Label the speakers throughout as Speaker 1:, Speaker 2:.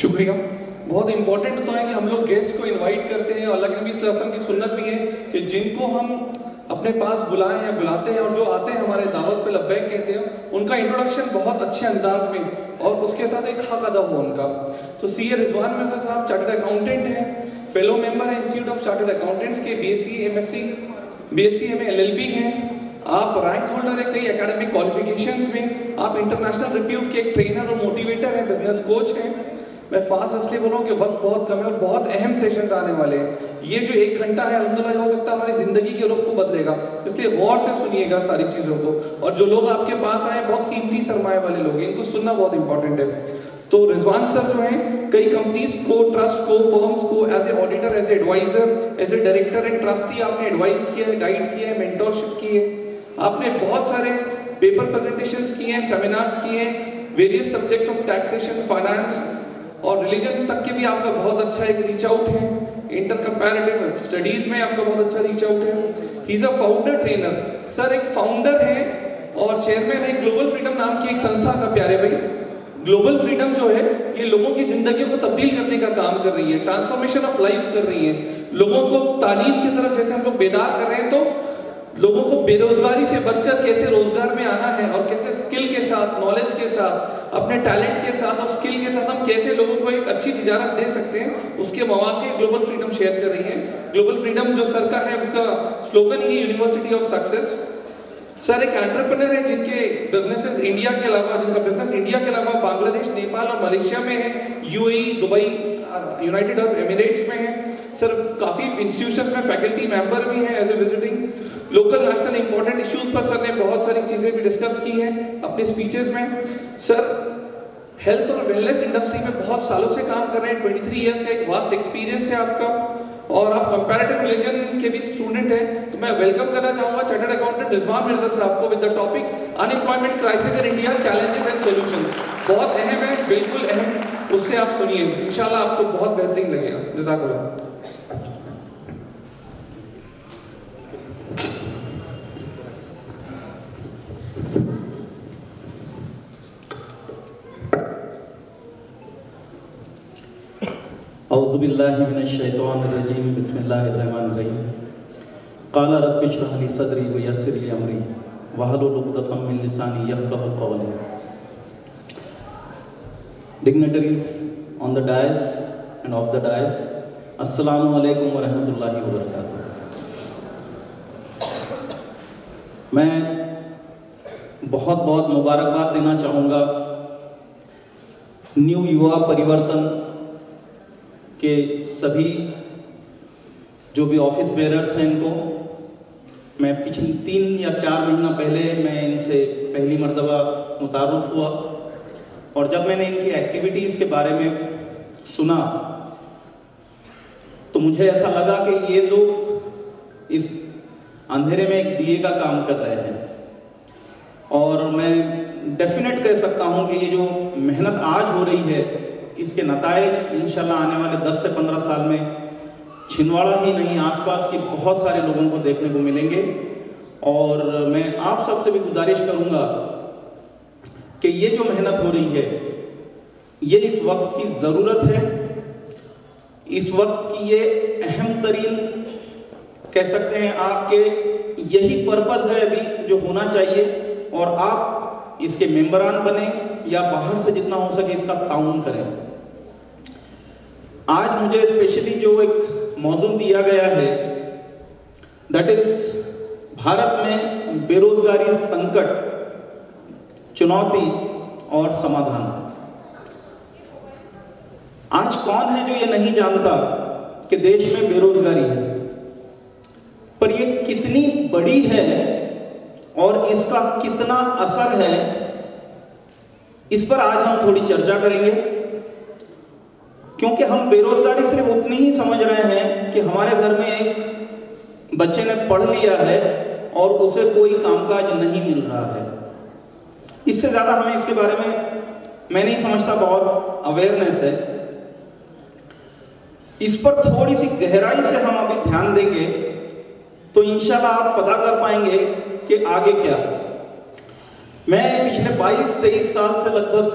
Speaker 1: शुक्रिया। बहुत इंपॉर्टेंट तो है कि हम लोग गेस्ट को इनवाइट करते हैं और अल्लाह के नबी सल्लल्लाहु अलैहि वसल्लम की सुन्नत भी है कि जिनको हम अपने पास बुलाएं या बुलाते हैं और जो आते हैं हमारे दावत पे लब्बैक कहते हैं, उनका इंट्रोडक्शन बहुत अच्छे अंदाज में और उसके साथ एक हक अदा हो उनका। तो सीए रिजवान मिर्जा साहब चार्टर्ड अकाउंटेंट हैं, फेलो मेंबर है इंस्टीट्यूट ऑफ चार्टर्ड अकाउंटेंट्स के, BSc MSc BSc MA LLB हैं। आप रैंक होल्डर है कई एकेडमिक क्वालिफिकेशंस में। आप इंटरनेशनल रिप्यूट के एक ट्रेनर और मोटिवेटर हैं, बिजनेस कोच हैं। मैं फास्ट इसलिए बोल रहा हूँ कि वक्त बहुत कम है और बहुत अहम सेशंस आने वाले हैं। ये जो 1 घंटा है अल्हम्दुलिल्लाह हो सकता है हमारी जिंदगी के रुख को बदलेगा, इसलिए गौर से सुनिएगा सारी चीजों को। और जो लोग आपके पास आए बहुत कीमती सरमाए वाले लोग हैं, इनको सुनना बहुत इंपॉर्टेंट है। तो रिजवान सर जो हैं कई कंपनीज को, ट्रस्ट को, फर्म्स को as a auditor, as a adviser, as a director and trustee आपने एडवाइस किया है, गाइड किया है, मेंटरशिप की है। आपने बहुत सारे पेपर प्रेजेंटेशंस किए हैं, सेमिनार्स किए हैं, various subjects of taxation, finance और रिलीजन तक के भी आपका बहुत अच्छा एक रीच आउट है। इंटर कंपैरेटिव स्टडीज में आपका बहुत अच्छा रीच आउट है। He is a founder trainer. Sir एक फाउंडर है और चेयरमैन है ग्लोबल फ्रीडम नाम की एक संस्था का। प्यारे भाई, ग्लोबल फ्रीडम जो है ये लोगों की जिंदगी को तब्दील करने का काम कर रही है, ट्रांसफॉर्मेशन ऑफ लाइफ कर रही है, लोगों को तालीम की तरफ जैसे हम लोग बेदार कर रहे हैं, तो लोगों को बेरोजगारी से बचकर कैसे रोजगार में आना है और कैसे स्किल के साथ, नॉलेज के साथ, अपने टैलेंट के साथ और स्किल के साथ हम कैसे लोगों को एक अच्छी तिजारत दे सकते हैं, उसके मौके ग्लोबल फ्रीडम शेयर कर रही है। ग्लोबल फ्रीडम जो सर का है उसका slogan he university of success. Sir एक एंटरप्रेन्योर है जिनके बिजनेसेस इंडिया के अलावा, जिनका बिजनेस इंडिया के अलावा बांग्लादेश, नेपाल और मलेशिया में है, UAE, Dubai, United Arab Emirates में है। सर काफी इंस्टीट्यूशंस में फैकल्टी मेंबर भी हैं as a visiting. Local national important issues पर सर ने बहुत सारी चीजें भी डिस्कस की हैं अपने स्पीचेस में। सर हेल्थ और वेलनेस इंडस्ट्री में बहुत सालों से काम कर रहे हैं, 23 इयर्स का एक वास्ट एक्सपीरियंस है आपका और आप कंपैरेटिव रिलीजन के भी स्टूडेंट हैं। तो मैं वेलकम करना चाहूंगा चार्टर्ड अकाउंटेंट रिजवान मिर्जा साहब को with the topic unemployment crisis in India, challenges and solutions. बहुत अहम है, बिल्कुल अहम, उससे आप सुनिए, इंशाल्लाह आपको बहुत बेहतरीन लगेगा। जज़ाकल्लाह।
Speaker 2: औज़ुबिल्लाहि मिनश्शैतानिर्रजीम, बिस्मिल्लाहिर्रहमानिर्रहीम। क़ाल रब्बि इश्रह ली सदरी व यस्सिर ली अमरी वहलुल उक़दतम मिन लिसानी यफ़क़हू क़ौली। Dignitaries on the dais and off the dais, अस्सलामु अलैकुम व रहमतुल्लाहि व बरकातुहू। मैं बहुत बहुत मुबारकबाद देना चाहूँगा न्यू युवा परिवर्तन के सभी जो भी ऑफिस बेरर्स हैं इनको। मैं पिछले 3 या 4 महीना पहले मैं इनसे पहली मर्तबा मुतारुफ हुआ और जब मैंने इनकी एक्टिविटीज़ के बारे में सुना तो मुझे ऐसा लगा कि ये लोग इस अंधेरे में एक दिए का काम कर रहे हैं। और मैं डेफिनेट कह सकता हूँ कि ये जो मेहनत आज हो रही है इसके नतायज इंशाल्लाह आने वाले 10 से 15 साल में छिंदवाड़ा ही नहीं, आसपास के बहुत सारे लोगों को देखने को मिलेंगे। और मैं आप सबसे भी गुजारिश करूंगा कि ये जो मेहनत हो रही है ये इस वक्त की ज़रूरत है, इस वक्त की ये अहम तरीन कह सकते हैं आपके यही पर्पस है अभी जो होना चाहिए। और आप इसके मेंबरान बने या बाहर से जितना हो सके इसका ताउन करें। आज मुझे स्पेशली जो एक मौजू दिया गया है दैट इज भारत में बेरोजगारी संकट, चुनौती और समाधान। आज कौन है जो ये नहीं जानता कि देश में बेरोजगारी है, पर ये कितनी बड़ी है और इसका कितना असर है, इस पर आज हम थोड़ी चर्चा करेंगे। क्योंकि हम बेरोजगारी सिर्फ उतनी ही समझ रहे हैं कि हमारे घर में एक बच्चे ने पढ़ लिया है और उसे कोई कामकाज नहीं मिल रहा है। इससे ज्यादा हमें इसके बारे में मैं नहीं समझता बहुत अवेयरनेस है। इस पर थोड़ी सी गहराई से हम अभी ध्यान देंगे तो इंशाल्लाह आप पता कर पाएंगे कि आगे क्या। मैं पिछले 22-23 साल से लगभग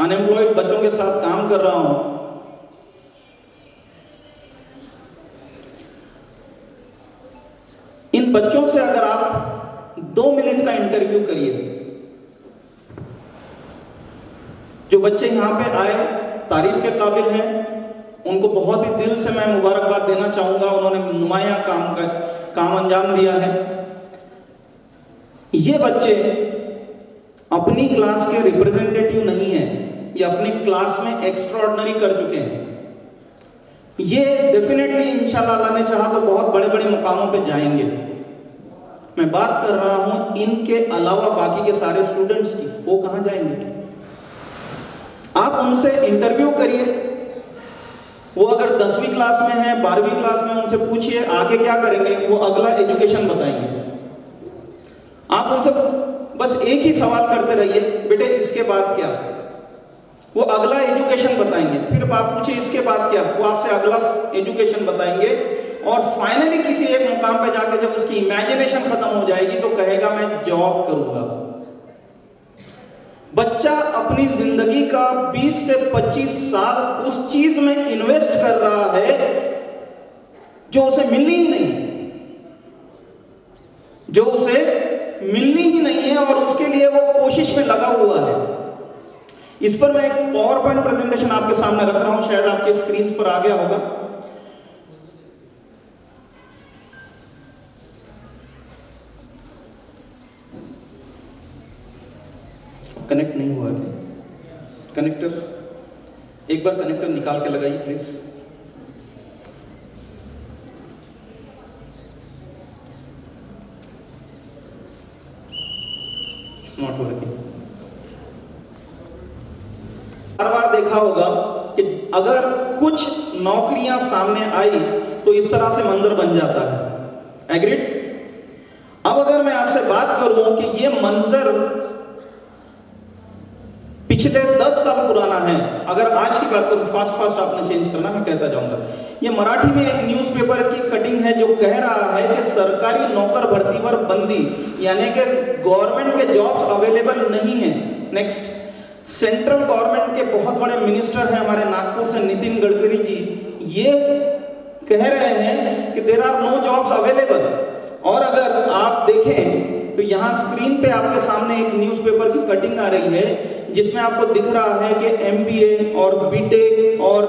Speaker 2: अनएम्प्लॉयड बच्चों के साथ काम कर रहा हूं, इन बच्चों से अगर आप 2 मिनट का इंटरव्यू करिए, जो बच्चे यहां पे आए तारीफ के काबिल हैं, उनको बहुत ही दिल से मैं मुबारकबाद देना चाहूंगा, उन्होंने नुमाया काम अंजाम दिया है। ये बच्चे अपनी क्लास के रिप्रेजेंटेटिव नहीं है, ये अपनी क्लास में एक्स्ट्राऑर्डिनरी कर चुके हैं। ये डेफिनेटली इंशाल्लाह अल्लाह ने चाहा तो बहुत बड़े बड़े मुकामों पे जाएंगे। मैं बात कर रहा हूं इनके अलावा बाकी के सारे स्टूडेंट्स की, वो कहां जाएंगे? आप उनसे इंटरव्यू करिए, वो अगर 10वीं क्लास में है, 12वीं क्लास में, उनसे पूछिए आगे क्या करेंगे, वो अगला एजुकेशन बताएंगे। आप उनसे बस एक ही सवाल करते रहिए, बेटे इसके बाद क्या? वो अगला एजुकेशन बताएंगे। फिर आप पूछिए इसके बाद क्या, वो आपसे अगला एजुकेशन बताएंगे। और फाइनली किसी एक मुकाम पे जाकर जब उसकी इमेजिनेशन खत्म हो जाएगी तो कहेगा मैं जॉब करूंगा। बच्चा अपनी जिंदगी का 20 से 25 साल उस चीज में इन्वेस्ट कर रहा है जो उसे मिलनी ही नहीं, जो उसे मिलनी ही नहीं है, और उसके लिए वो कोशिश में लगा हुआ है। इस पर मैं एक पावर पॉइंट प्रेजेंटेशन आपके सामने रख रहा हूं, शायद आपके स्क्रीन पर आ गया होगा। कनेक्ट नहीं हुआ है कनेक्टर, एक बार कनेक्टर निकाल के लगाइए प्लीज। Not working. बार बार देखा होगा कि अगर कुछ नौकरियां सामने आई तो इस तरह से मंजर बन जाता है। एग्रीड? अब अगर मैं आपसे बात करूं कि ये मंजर पिछले 10 साल पुराना है, अगर आज की बात करूं, फास्ट आपने चेंज करना, मैं कहता जाऊंगा। ये मराठी में एक न्यूज़पेपर की कटिंग है जो कह रहा है कि सरकारी नौकर भर्ती पर बंदी, यानी कि गवर्नमेंट के जॉब्स अवेलेबल नहीं है। नेक्स्ट, सेंट्रल गवर्नमेंट के बहुत बड़े मिनिस्टर हैं हमारे नागपुर से, नितिन गडकरी जी, ये कह रहे हैं कि there are no jobs available. और अगर आप देखें तो यहाँ स्क्रीन पे आपके सामने एक न्यूज़पेपर की कटिंग आ रही है जिसमें आपको दिख रहा है कि एमबीए और बीटेक और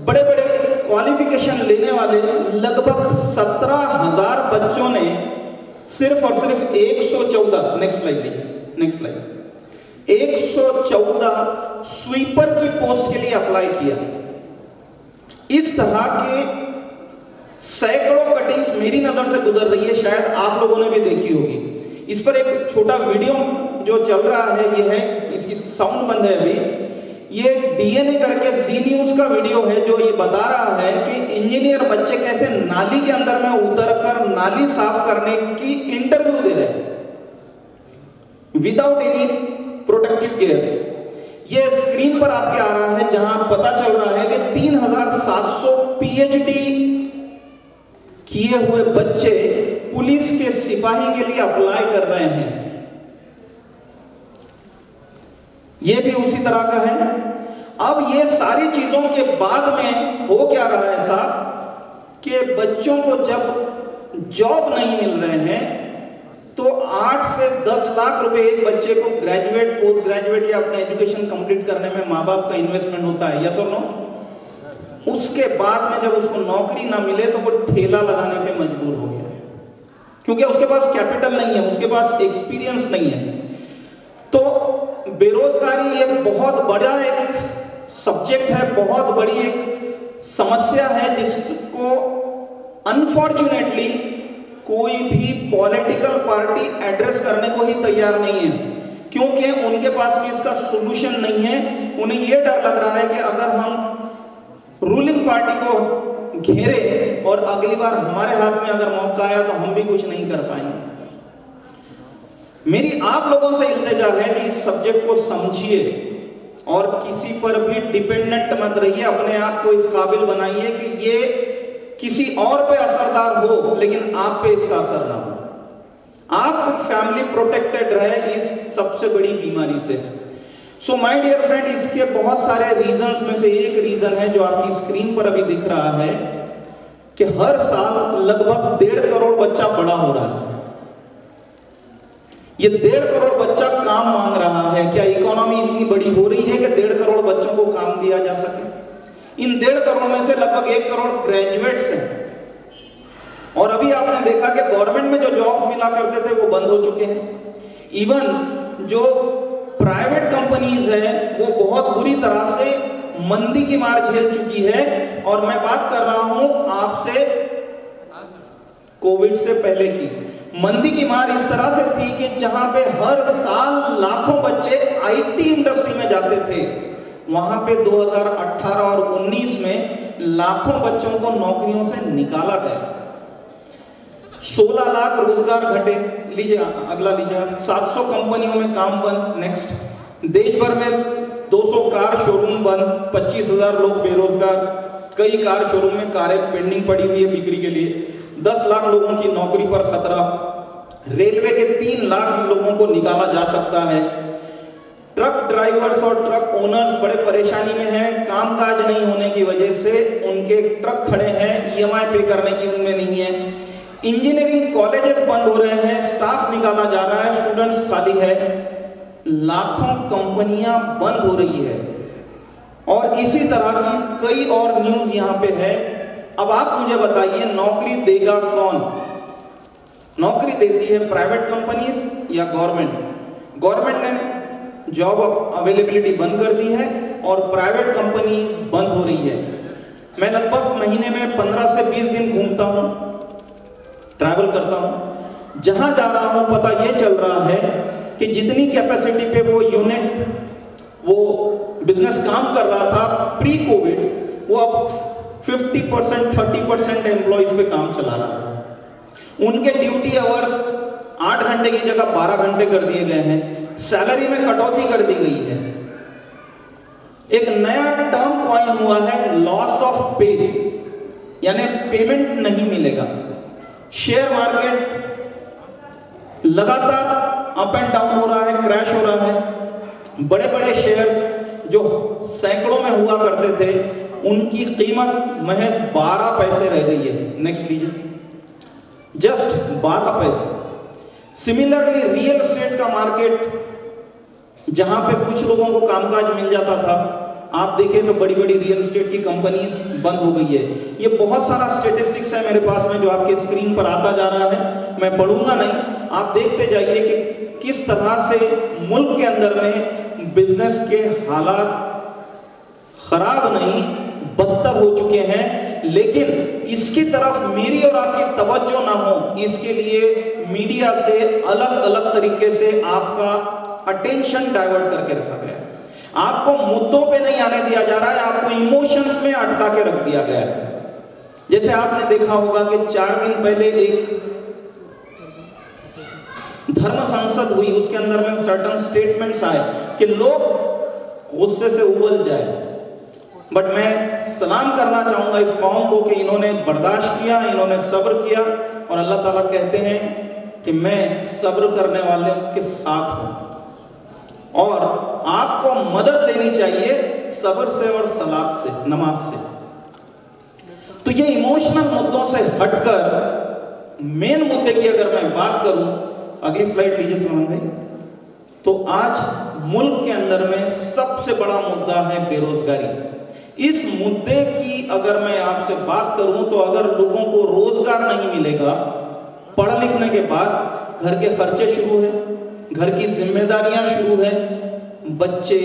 Speaker 2: बड़े बड़े क्वालिफिकेशन लेने वाले लगभग 17,000 बच्चों ने सिर्फ और सिर्फ 114, नेक्स्ट स्लाइड, 114 स्वीपर की पोस्ट के लिए अप्लाई किया। इस तरह के सैकड़ों कटिंग्स मेरी नजर से गुजर रही है, शायद आप लोगों ने भी देखी होगी। इस पर एक छोटा वीडियो जो चल रहा है, ये है, इसकी साउंड बंद है अभी। ये डीएनए करके जी न्यूज का वीडियो है जो ये बता रहा है कि इंजीनियर बच्चे कैसे नाली के अंदर में उतरकर नाली साफ करने की इंटरव्यू दे रहे हैं विदाउट एनी प्रोटेक्टिव गियर्स। ये स्क्रीन पर आपके आ रहा है जहां पता चल रहा है कि 3,700 पीएचडी किए हुए बच्चे पुलिस के सिपाही के लिए अप्लाई कर रहे हैं। यह भी उसी तरह का है। अब ये सारी चीजों के बाद में हो क्या रहा है साहब कि बच्चों को जब जॉब नहीं मिल रहे हैं तो 8 से 10 लाख रुपए एक बच्चे को ग्रेजुएट, पोस्ट ग्रेजुएट या अपने एजुकेशन कंप्लीट करने में माँ बाप का इन्वेस्टमेंट होता है, यस और नो? उसके बाद में जब उसको नौकरी ना मिले तो वो ठेला लगाने पे मजबूर हो गया, क्योंकि उसके पास कैपिटल नहीं है, उसके पास एक्सपीरियंस नहीं है। तो बेरोजगारी एक बहुत बड़ा एक सब्जेक्ट है, बहुत बड़ी एक समस्या है जिसको अनफॉर्चुनेटली कोई भी पॉलिटिकल पार्टी एड्रेस करने को ही तैयार नहीं है, क्योंकि उनके पास भी इसका सॉल्यूशन नहीं है। उन्हें यह डर लग रहा है कि अगर हम रूलिंग पार्टी को घेरे और अगली बार हमारे हाथ में अगर मौका आया तो हम भी कुछ नहीं कर पाएंगे। मेरी आप लोगों से इल्तिजा है कि इस सब्जेक्ट को समझिए और किसी पर भी डिपेंडेंट मत रहिए, अपने आप को इस काबिल बनाइए कि ये किसी और पे असरदार हो लेकिन आप पे इसका असर ना हो। आप फैमिली प्रोटेक्टेड रहे इस सबसे बड़ी बीमारी से। सो माय डियर फ्रेंड, इसके बहुत सारे रीजंस में से एक रीजन है जो आपकी स्क्रीन पर अभी दिख रहा है कि हर साल लगभग 1.5 करोड़ बच्चा बड़ा हो रहा है। ये 1.5 करोड़ बच्चा काम मांग रहा है। क्या इकोनॉमी इतनी बड़ी हो रही है कि 1.5 करोड़ बच्चों को काम दिया जा सके? इन 1.5 करोड़ में से लगभग 1 करोड़ ग्रेजुएट्स हैं। और अभी आपने देखा कि गवर्नमेंट में जो जॉब मिला करते थे वो बंद हो चुके हैं। इवन जो प्राइवेट कंपनीज है वो बहुत बुरी तरह से मंदी की मार झेल चुकी है। और मैं बात कर रहा हूं आपसे कोविड से पहले की। मंदी की मार इस तरह से थी कि जहां पे हर साल लाखों बच्चे आईटी इंडस्ट्री में जाते थे, वहां पे 2018 और 19 में लाखों बच्चों को नौकरियों से निकाला गया। 16 लाख रोजगार घटे। लीजिए अगला लीजिए। 700 कंपनियों में काम बंद। नेक्स्ट। देश भर में 200 कार शोरूम बंद, 25,000 लोग बेरोजगार। कई कार शोरूम में कारें पेंडिंग पड़ी हुई है बिक्री के लिए। 10 लाख लोगों की नौकरी पर खतरा। रेलवे के 3 लाख लोगों को निकाला जा सकता है। ट्रक ड्राइवर्स और ट्रक ओनर्स बड़े परेशानी में हैं। कामकाज नहीं होने की वजह से उनके ट्रक खड़े हैं, ईएमआई पे करने की उनमें नहीं है। इंजीनियरिंग कॉलेजेस बंद हो रहे हैं, स्टाफ निकाला जा रहा है, स्टूडेंट्स खाली है। लाखों कंपनियां बंद हो रही है। और इसी तरह की कई और न्यूज यहां पे है। अब आप मुझे बताइए, नौकरी देगा कौन? नौकरी देती है प्राइवेट कंपनीज या गवर्नमेंट? गवर्नमेंट ने जॉब अवेलेबिलिटी बंद कर दी है और प्राइवेट कंपनीज बंद हो रही है। मैं लगभग महीने में 15 से 20 दिन घूमता हूं, ट्रैवल करता हूं। जहां जा रहा हूं पता यह चल रहा है कि जितनी कैपेसिटी पे वो यूनिट, वो बिजनेस काम कर रहा था प्री कोविड, वो अब 50%, 30% एम्प्लॉइज पे काम चला रहा है। उनके ड्यूटी आवर्स 8 घंटे की जगह 12 घंटे कर दिए गए हैं। सैलरी में कटौती कर दी गई है। एक नया टर्म कॉइन हुआ है, लॉस ऑफ पे, यानी पेमेंट नहीं मिलेगा। शेयर मार्केट लगातार अप एंड डाउन हो रहा है, क्रैश हो रहा है। बड़े बड़े शेयर जो सैकड़ों में हुआ करते थे, उनकी कीमत महज 12 पैसे रह गई है। नेक्स्ट लीजिए। जस्ट 12 पैसे। सिमिलरली रियल एस्टेट का मार्केट, जहां पे कुछ लोगों को कामकाज मिल जाता था, आप देखें तो बड़ी बड़ी रियल एस्टेट की कंपनीज बंद हो गई है। ये बहुत सारा स्टेटिस्टिक्स है मेरे पास में जो आपके स्क्रीन पर आता जा रहा है। मैं पढ़ूंगा नहीं, आप देखते जाइए कि किस तरह से मुल्क के अंदर में बिजनेस के हालात खराब नहीं बदतर हो चुके हैं। लेकिन इसकी तरफ मेरी और आपकी तवज्जो ना हो, इसके लिए मीडिया से अलग अलग तरीके से आपका अटेंशन डाइवर्ट करके रखा गया है। आपको मुद्दों पे नहीं आने दिया जा रहा है, आपको इमोशंस में अटका के रख दिया गया है। जैसे आपने देखा होगा कि 4 दिन पहले एक धर्म संसद हुई, उसके अंदर में सर्टन स्टेटमेंट्स आए कि लोग गुस्से से उबल जाए। बट मैं सलाम करना चाहूंगा इस कौम को कि इन्होंने बर्दाश्त किया, इन्होंने सब्र किया। और अल्लाह ताला कहते हैं कि मैं सब्र करने वालों के साथ हूं। और आपको मदद देनी चाहिए सब्र से और सलात से, नमाज से। तो ये इमोशनल मुद्दों से हटकर मेन मुद्दे की अगर मैं बात करूं, अगली स्लाइड लीजिए सुमन भाई। तो आज मुल्क के अंदर में सबसे बड़ा मुद्दा है बेरोजगारी। इस मुद्दे की अगर मैं आपसे बात करूं तो अगर लोगों को रोजगार नहीं मिलेगा, पढ़ लिखने के बाद घर के खर्चे शुरू है, घर की जिम्मेदारियां शुरू है, बच्चे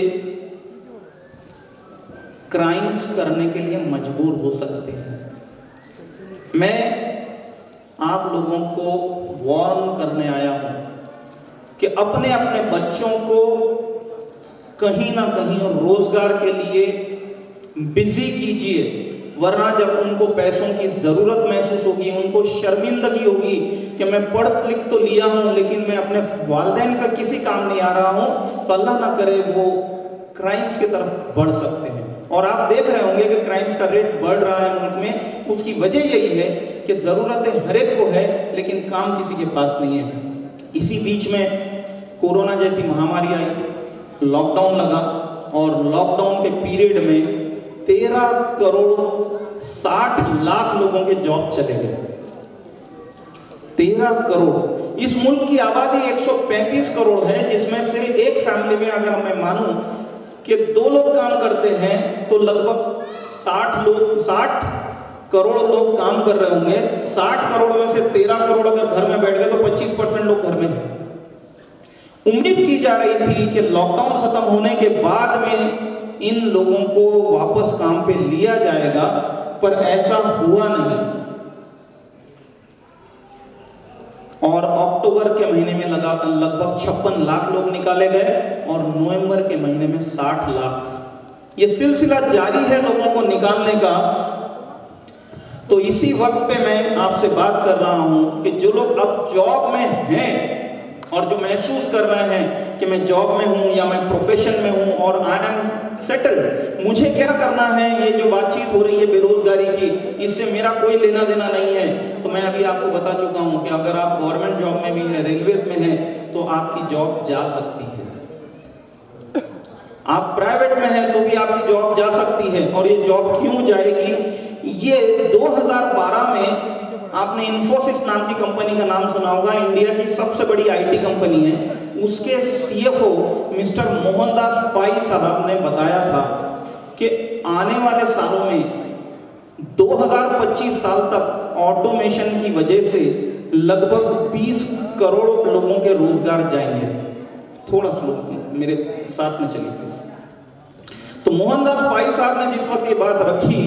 Speaker 2: क्राइम्स करने के लिए मजबूर हो सकते हैं। मैं आप लोगों को वार्न करने आया हूं कि अपने अपने बच्चों को कहीं ना कहीं रोजगार के लिए बिजी कीजिए, वरना जब उनको पैसों की जरूरत महसूस होगी, उनको शर्मिंदगी होगी कि मैं पढ़ लिख तो लिया हूं लेकिन मैं अपने वालिदैन का किसी काम नहीं आ रहा हूं, तो अल्लाह ना करे वो क्राइम्स की तरफ बढ़ सकते हैं। और आप देख रहे होंगे कि क्राइम्स का रेट बढ़ रहा है मुल्क में। उसकी वजह यही है कि जरूरतें हर एक को है लेकिन काम किसी के पास नहीं है। इसी बीच में कोरोना जैसी महामारी आई, लॉकडाउन लगा और लॉकडाउन के पीरियड में 13 करोड़ 60 लाख लोगों के जॉब चले गए। 13 करोड़। इस मुल्क की आबादी 135 करोड़ है, जिसमें से एक फैमिली में अगर मैं मानूं कि 2 लोग काम करते हैं तो लगभग 60 करोड़ लोग काम कर रहे होंगे। 60 करोड़ में से 13 करोड़ अगर घर में बैठ गए तो 25% लोग घर में हैं। उम्मीद की जा रही थी कि लॉकडाउन खत्म होने के बाद में इन लोगों को वापस काम पे लिया जाएगा, पर ऐसा हुआ नहीं। और अक्टूबर के महीने में लगभग 56 लाख लोग निकाले गए और नवंबर के महीने में 60 लाख। ये सिलसिला जारी है लोगों को निकालने का। तो इसी वक्त पे मैं आपसे बात कर रहा हूं कि जो लोग अब जॉब में हैं और जो महसूस कर रहे हैं कि मैं जॉब में हूं या मैं प्रोफेशन में हूं और आई एम सेटल्ड, मुझे क्या करना है, ये जो बातचीत हो रही है बेरोजगारी की, इससे मेरा कोई लेना देना नहीं है। तो मैं अभी आपको बता चुका हूं कि अगर आप गवर्नमेंट जॉब में भी हैं, रेलवेज में हैं, तो आपकी जॉब जा सकती है। आप प्राइवेट में हैं तो भी आपकी जॉब जा सकती है। और ये जॉब क्यों जाएगी? ये 2012 में आपने इन्फोसिस नाम की कंपनी का नाम सुना होगा, इंडिया की सबसे बड़ी आईटी कंपनी है। उसके सीएफओ मिस्टर मोहनदास पाई साहब ने बताया था कि आने वाले सालों में 2025 साल तक ऑटोमेशन की वजह से लगभग 20 करोड़ लोगों के रोजगार जाएंगे। थोड़ा स्लो मेरे साथ में चलिए प्लीज। तो मोहनदास पाई साहब ने जिस वक्त ये बात रखी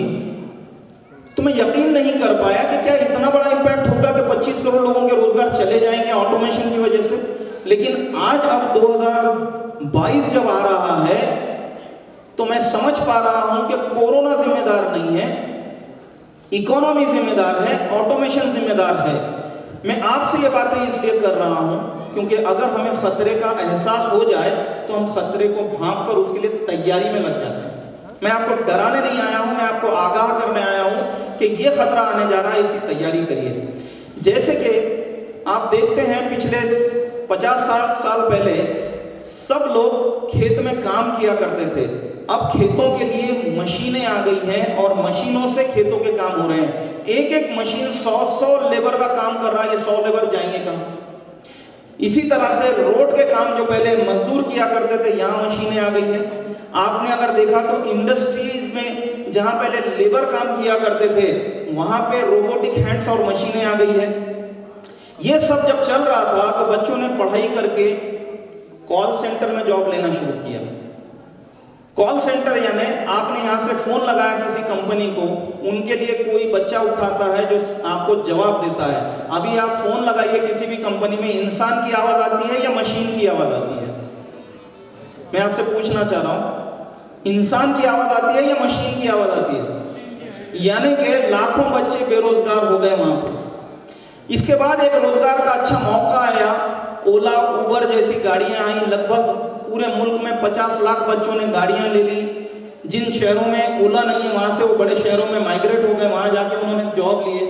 Speaker 2: तो मैं यकीन नहीं कर पाया कि क्या इतना बड़ा इंपैक्ट होगा कि 25 करोड़ लोगों के रोजगार चले जाएंगे ऑटोमेशन की वजह से। लेकिन आज अब 2022 जब आ रहा है तो मैं समझ पा रहा हूं कि कोरोना जिम्मेदार नहीं है, इकोनॉमी जिम्मेदार है, ऑटोमेशन जिम्मेदार है। मैं आपसे ये बातें इसलिए कर रहा हूं क्योंकि अगर हमें खतरे का एहसास हो जाए तो हम खतरे को भांप कर उसके लिए तैयारी में लग जाते हैं। मैं आपको डराने नहीं आया हूं, मैं आपको आगाह करने आया हूं कि ये खतरा आने जा रहा है, इसकी तैयारी करिए। जैसे कि आप देखते हैं पिछले 50-60 साल पहले सब लोग खेत में काम किया करते थे। अब खेतों के लिए मशीनें आ गई हैं और मशीनों से खेतों के काम हो रहे हैं। एक एक मशीन 100 लेबर का काम कर रहा है। ये 100 लेबर जाएंगे कहाँ? इसी तरह से रोड के काम जो पहले मजदूर किया करते थे, यहाँ मशीनें आ गई हैं। आपने अगर देखा तो इंडस्ट्रीज में जहां पहले लेबर काम किया करते थे वहां पे रोबोटिक हैंड्स और मशीनें आ गई है। ये सब जब चल रहा था तो बच्चों ने पढ़ाई करके कॉल सेंटर में जॉब लेना शुरू किया। कॉल सेंटर यानी आपने यहां से फोन लगाया किसी कंपनी को, उनके लिए कोई बच्चा उठाता है जो आपको जवाब देता है। अभी आप फोन लगाइए किसी भी कंपनी में, इंसान की आवाज आती है या मशीन की आवाज आती है? मैं आपसे पूछना चाह रहा हूं, इंसान की आवाज आती है या मशीन की आवाज आती है? यानी कि लाखों बच्चे बेरोजगार हो गए वहां पे। इसके बाद एक रोजगार का अच्छा मौका आया, ओला उबर जैसी गाड़ियां आई। लगभग पूरे मुल्क में 50 लाख बच्चों ने गाड़ियां ले ली। जिन शहरों में ओला नहीं है वहां से वो बड़े शहरों में माइग्रेट हो गए, वहां जाके उन्होंने जॉब लिए।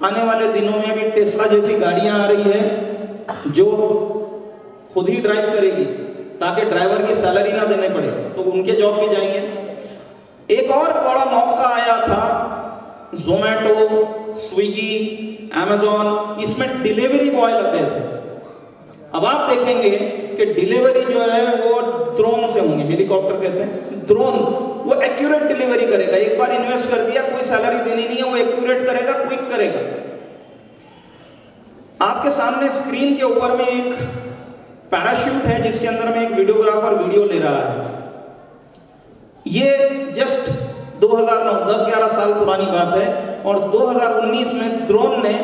Speaker 2: आने वाले दिनों में भी टेस्ला जैसी गाड़ियां आ रही है जो खुद ही ड्राइव करेगी ताकि ड्राइवर की सैलरी ना देने पड़े, तो उनके जॉब भी जाएंगे। एक और बड़ा मौका आया था जोमैटो, स्विगी, अमेजॉन, इसमें डिलीवरी बॉय लग गए थे। अब आप देखेंगे कि डिलीवरी जो है वो ड्रोन से होंगे, हेलीकॉप्टर कहते हैं, ड्रोन। वो एक्यूरेट डिलीवरी करेगा। एक बार इन्वेस्ट कर दिया, कोई सैलरी देनी नहीं है, वो एक्यूरेट करेगा, क्विक करेगा। आपके सामने स्क्रीन के ऊपर में एक पैराशूट है जिसके अंदर में एक वीडियोग्राफर वीडियो ले रहा है। ये जस्ट 2009 10-11 साल पुरानी बात है और 2019 में ड्रोन ने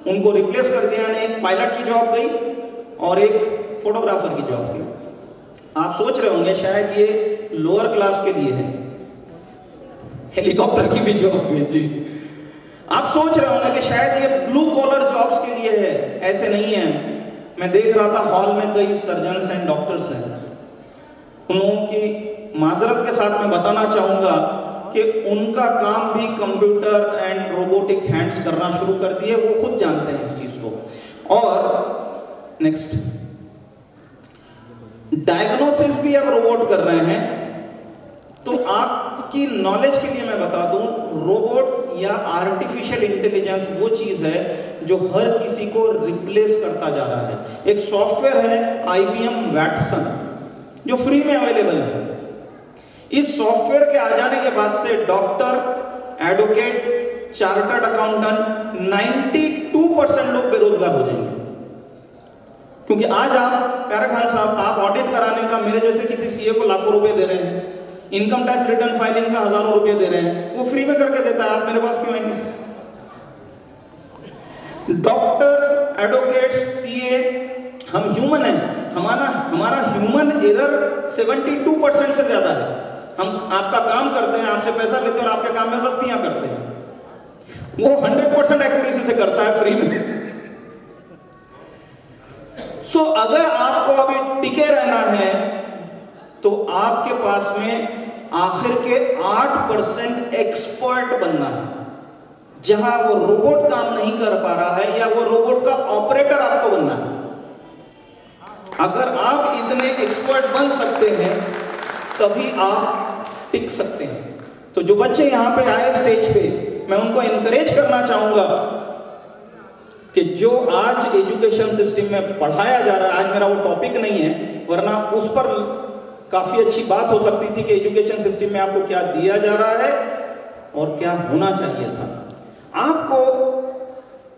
Speaker 2: उनको रिप्लेस कर दिया। यानी एक पायलट की जॉब गई और एक फोटोग्राफर की जॉब गई। आप सोच रहे होंगे शायद ये लोअर क्लास के लिए है, हेलीकॉप्टर की भी जॉब हुई जी। आप सोच रहे होंगे कि शायद ये ब्लू कॉलर जॉब्स के लिए है। ऐसे नहीं है। मैं देख रहा था हॉल में कई सर्जन्स एंड डॉक्टर्स हैं। उन लोगों की माजरत के साथ मैं बताना चाहूंगा कि उनका काम भी कंप्यूटर एंड रोबोटिक हैंड्स करना शुरू कर दिए। वो खुद जानते हैं इस चीज को। और नेक्स्ट, डायग्नोसिस भी आप रोबोट कर रहे हैं। तो आपकी नॉलेज के लिए मैं बता दूं, रोबोट या आर्टिफिशियल इंटेलिजेंस वो चीज है जो हर किसी को रिप्लेस करता जा रहा है। एक सॉफ्टवेयर है IBM वैटसन जो फ्री में अवेलेबल है। इस सॉफ्टवेयर के आ जाने के बाद से डॉक्टर, एडवोकेट, चार्टर्ड अकाउंटेंट 92% लोग बेरोजगार हो जाएंगे। क्योंकि आज आप प्यारे खान साहब, आप ऑडिट कराने का मेरे जैसे किसी सीए को लाखों रुपए दे रहे हैं, इनकम टैक्स रिटर्न फाइलिंग का हजारों रुपए दे रहे हैं, वो फ्री में करके देता है, आप मेरे पास क्यों आएंगे? डॉक्टर्स, एडवोकेट्स, सीए, हम ह्यूमन हैं, हमारा ह्यूमन एरर 72% से ज्यादा है। हम आपका काम करते हैं, आपसे पैसा लेते हैं और आपके काम में गलतियां करते हैं। वो 100% एक्यूरेसी से करता है फ्री में। सो अगर आपको अभी टिके रहना है तो आपके पास में आखिर के 8% एक्सपर्ट बनना है। जहां वो रोबोट काम नहीं कर पा रहा है या वो रोबोट का ऑपरेटर आपको बनना है। अगर आप इतने एक्सपर्ट बन सकते हैं तभी आप टिक सकते हैं। तो जो बच्चे यहां पे आए स्टेज पे, मैं उनको एनकरेज करना चाहूंगा कि जो आज एजुकेशन सिस्टम में पढ़ाया जा रहा है, आज मेरा वो टॉपिक नहीं है, वरना उस पर काफी अच्छी बात हो सकती थी कि एजुकेशन सिस्टम में आपको क्या दिया जा रहा है और क्या होना चाहिए था। आपको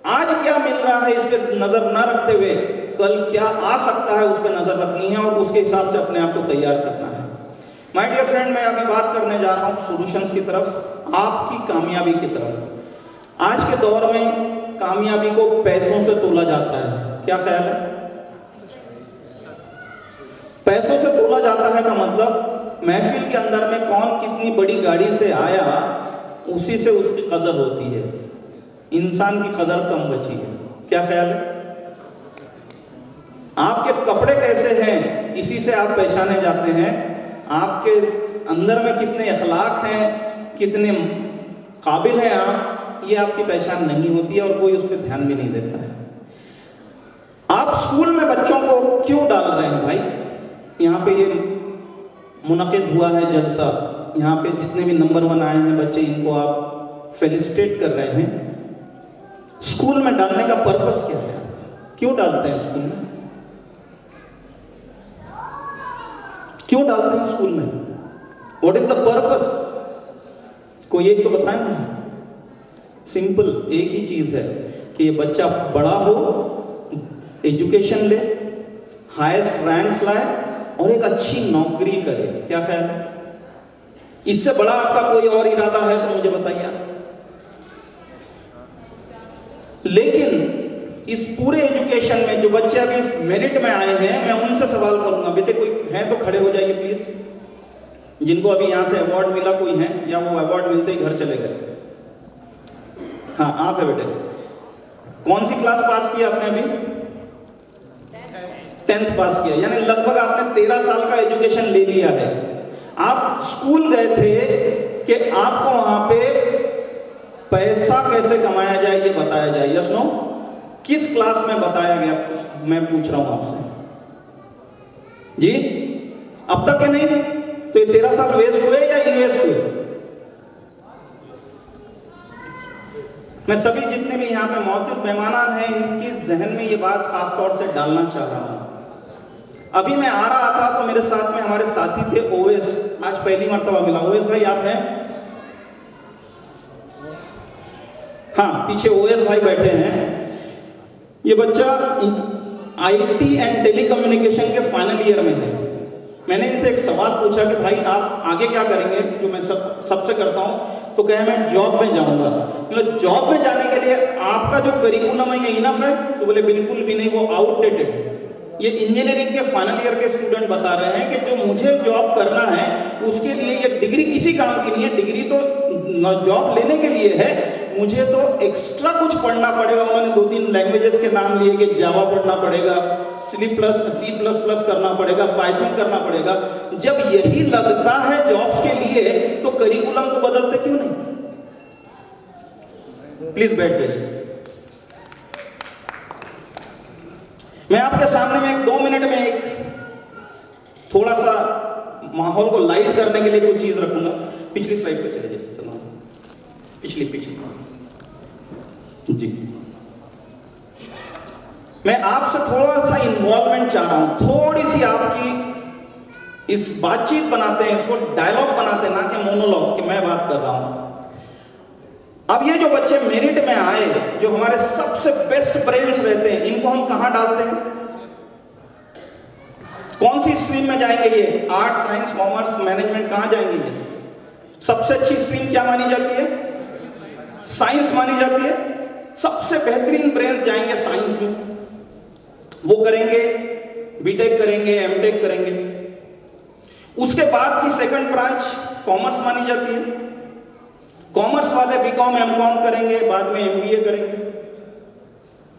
Speaker 2: आज क्या मिल रहा है इस पर नजर न रखते हुए कल क्या आ सकता है उस पर नजर रखनी है और उसके हिसाब से अपने आप को तैयार करना है। माय डियर फ्रेंड, मैं अभी बात करने जा रहा हूं सॉल्यूशंस की तरफ, आपकी कामयाबी की तरफ। आज के दौर में कामयाबी को पैसों से तोला जाता है, क्या ख्याल है? पैसों से तोला जाता है का मतलब महफिल के अंदर में कौन कितनी बड़ी गाड़ी से आया उसी से उसकी कदर होती है, इंसान की कदर कम बची है। क्या ख्याल है? आपके कपड़े कैसे हैं इसी से आप पहचाने जाते हैं। आपके अंदर में कितने अखलाक हैं, कितने काबिल हैं आप, ये आपकी पहचान नहीं होती है और कोई उस पर ध्यान भी नहीं देता है। आप स्कूल में बच्चों को क्यों डाल रहे हैं भाई? यहाँ पे ये मुनक़िद हुआ है जलसा, यहाँ पे जितने भी नंबर 1 आए हैं बच्चे, इनको आप फेलिसिटेट कर रहे हैं। स्कूल में डालने का पर्पस क्या है? क्यों डालते हैं स्कूल में? क्यों डालते हैं स्कूल में? What is the purpose? कोई एक तो बताएं मुझे। सिंपल एक ही चीज है कि ये बच्चा बड़ा हो, एजुकेशन ले, हाईएस्ट रैंक्स लाए और एक अच्छी नौकरी करे। क्या ख्याल है? इससे बड़ा आपका कोई और इरादा है तो मुझे बताइए। लेकिन इस पूरे एजुकेशन में जो बच्चे अभी मेरिट में आए हैं, मैं उनसे सवाल करूंगा, बेटे कोई है तो खड़े हो जाइए प्लीज। जिनको अभी यहां से अवार्ड मिला कोई है या वो अवार्ड मिलते ही घर चले गए? हाँ, आप है बेटे। कौन सी क्लास पास किया आपने अभी? 10th पास किया, यानी लगभग आपने 13 साल का एजुकेशन ले लिया है। आप स्कूल गए थे कि आपको वहां पे पैसा कैसे कमाया जाए ये बताया जाए। Yes no? किस क्लास में बताया गया? मैं पूछ रहा हूं आपसे जी। अब तक है नहीं? तो ये 13 साल वेस्ट हुए या इन्वेस्ट हुए? मैं सभी जितने भी यहाँ पे मौजूद मेहमान हैं इनके जहन में ये बात खास तौर से डालना चाह रहा हूं। अभी मैं आ रहा था तो मेरे साथ में हमारे साथी थे ओवेस, आज पहली मर्तबा मिला। ओवेस भाई आप हैं? हाँ, पीछे ओवेस भाई बैठे हैं। ये बच्चा आईटी एंड टेलीकम्युनिकेशन के फाइनल ईयर में है। मैंने इनसे एक सवाल पूछा कि भाई आप आगे क्या करेंगे, जो मैं सबसे करता हूं, तो कहे मैं जॉब में जाऊंगा। मतलब जॉब में जाने के लिए आपका जो करिकुलम है ये इनफ है? तो बोले बिल्कुल भी नहीं, वो आउटडेटेड। ये इंजीनियरिंग के फाइनल ईयर के स्टूडेंट बता रहे हैं कि जो मुझे जॉब करना है उसके लिए ये डिग्री किसी काम की नहीं है। डिग्री तो जॉब लेने के लिए है, मुझे तो एक्स्ट्रा कुछ पढ़ना पड़ेगा। उन्होंने 2-3 लैंग्वेजेस के नाम लिए कि जावा पढ़ना पड़ेगा, C++ करना पड़ेगा, पाइथन करना पड़ेगा। जब यही लगता है जॉब्स के लिए तो करिकुलम को बदलते क्यों नहीं? प्लीज बैठ जाइए। मैं आपके सामने में 2 मिनट में थोड़ा सा माहौल को लाइट करने के लिए कोई चीज रखूंगा। पिछली स्लाइड पे चले जाइए, चलो पिछली जी। मैं आपसे थोड़ा सा इन्वॉल्वमेंट चाह रहा हूं, थोड़ी सी आपकी इस बातचीत बनाते हैं, इसको डायलॉग बनाते हैं, ना कि मोनोलॉग कि मैं बात कर रहा हूं। अब ये जो बच्चे मेरिट में आए, जो हमारे सबसे बेस्ट ब्रेन्स रहते हैं, इनको हम कहां डालते हैं? कौन सी स्ट्रीम में जाएंगे ये? आर्ट्स, साइंस, कॉमर्स, मैनेजमेंट, कहां जाएंगे ये? सबसे अच्छी स्ट्रीम क्या मानी जाती है? साइंस मानी जाती है। सबसे बेहतरीन ब्रेन्स जाएंगे साइंस में, वो करेंगे बीटेक करेंगे, एमटेक करेंगे। उसके बाद की सेकंड ब्रांच कॉमर्स मानी जाती है। कॉमर्स वाले बीकॉम एमकॉम करेंगे, बाद में एमबीए करेंगे।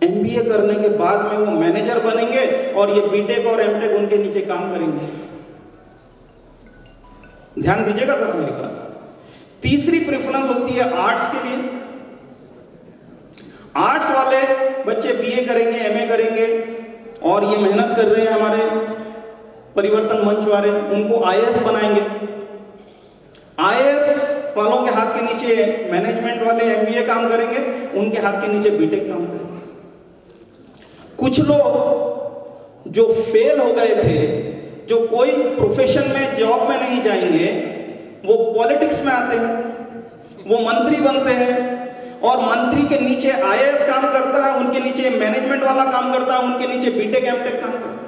Speaker 2: एमबीए करने के बाद में वो मैनेजर बनेंगे और ये बीटेक और एमटेक उनके नीचे काम करेंगे। ध्यान दीजिएगा सर मेरी बात। तीसरी प्रेफरेंस होती है आर्ट्स के लिए। आर्ट्स वाले बच्चे बीए करेंगे, एमए करेंगे और ये मेहनत कर रहे हैं हमारे परिवर्तन मंच वाले, उनको आईएएस बनाएंगे। आईएएस वालों के हाथ के नीचे मैनेजमेंट वाले एमबीए काम करेंगे, उनके हाथ के नीचे बीटेक काम करेंगे। कुछ लोग जो फेल हो गए थे, जो कोई प्रोफेशन में जॉब में नहीं जाएंगे, वो पॉलिटिक्स में आते हैं, वो मंत्री बनते हैं और मंत्री के नीचे आईएएस काम करता है, उनके नीचे मैनेजमेंट वाला काम करता है, उनके नीचे बीटेक एमटेक काम करता है।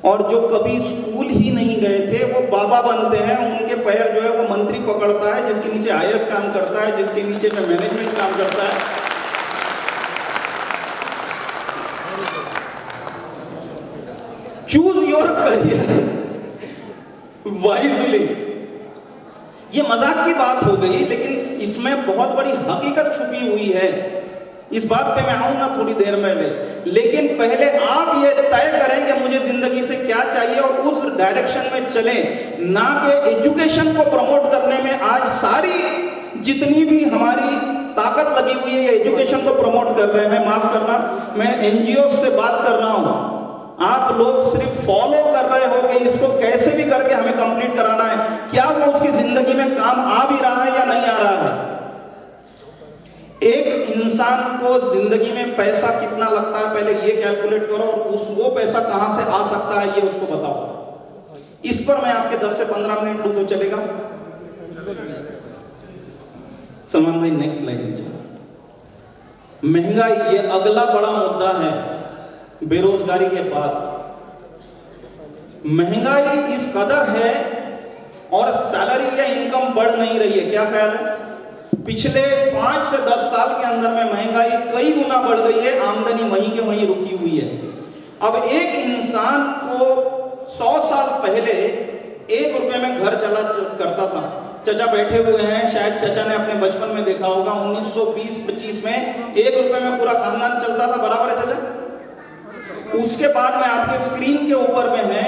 Speaker 2: और जो कभी स्कूल ही नहीं गए थे वो बाबा बनते हैं, उनके पैर जो है वो मंत्री पकड़ता है, जिसके नीचे आईएएस काम करता है, जिसके नीचे में मैनेजमेंट काम करता है। Choose your career wisely. ये मजाक की बात हो गई, लेकिन इसमें बहुत बड़ी हकीकत छुपी हुई है। इस बात पे मैं आऊंगा थोड़ी देर में, लेकिन पहले आप ये तय करें कि मुझे जिंदगी से क्या चाहिए और उस डायरेक्शन में चलें, ना कि एजुकेशन को प्रमोट करने में आज सारी जितनी भी हमारी ताकत लगी हुई है एजुकेशन को प्रमोट कर रहे हैं। माफ करना, मैं एनजीओ से बात कर रहा हूं। आप लोग सिर्फ फॉलो कर रहे हो कि इसको कैसे भी करके हमें कंप्लीट कराना है, क्या वो उसकी जिंदगी में काम आ भी रहा है या नहीं आ रहा है। एक इंसान को जिंदगी में पैसा कितना लगता है पहले ये कैलकुलेट करो और वो पैसा कहां से आ सकता है ये उसको बताओ। इस पर मैं आपके 10 से 15 मिनट दूं तो चलेगा? सलमान भाई नेक्स्ट स्लाइड। महंगाई ये अगला बड़ा मुद्दा है। बेरोजगारी के बाद महंगाई इस कदर है और सैलरी या इनकम बढ़ नहीं रही है। क्या ख्याल है? पिछले 5 से 10 साल के अंदर में महंगाई कई गुना बढ़ गई है, आमदनी वहीं के वहीं रुकी हुई है। अब एक इंसान को 100 साल पहले 1 रुपए में घर चला करता था। चचा बैठे हुए हैं, शायद चचा ने अपने बचपन में देखा होगा 1920-25 में 1 रुपए में पूरा खानदान चलता था। बराबर है चचा? उसके बाद में आपके स्क्रीन के ऊपर में है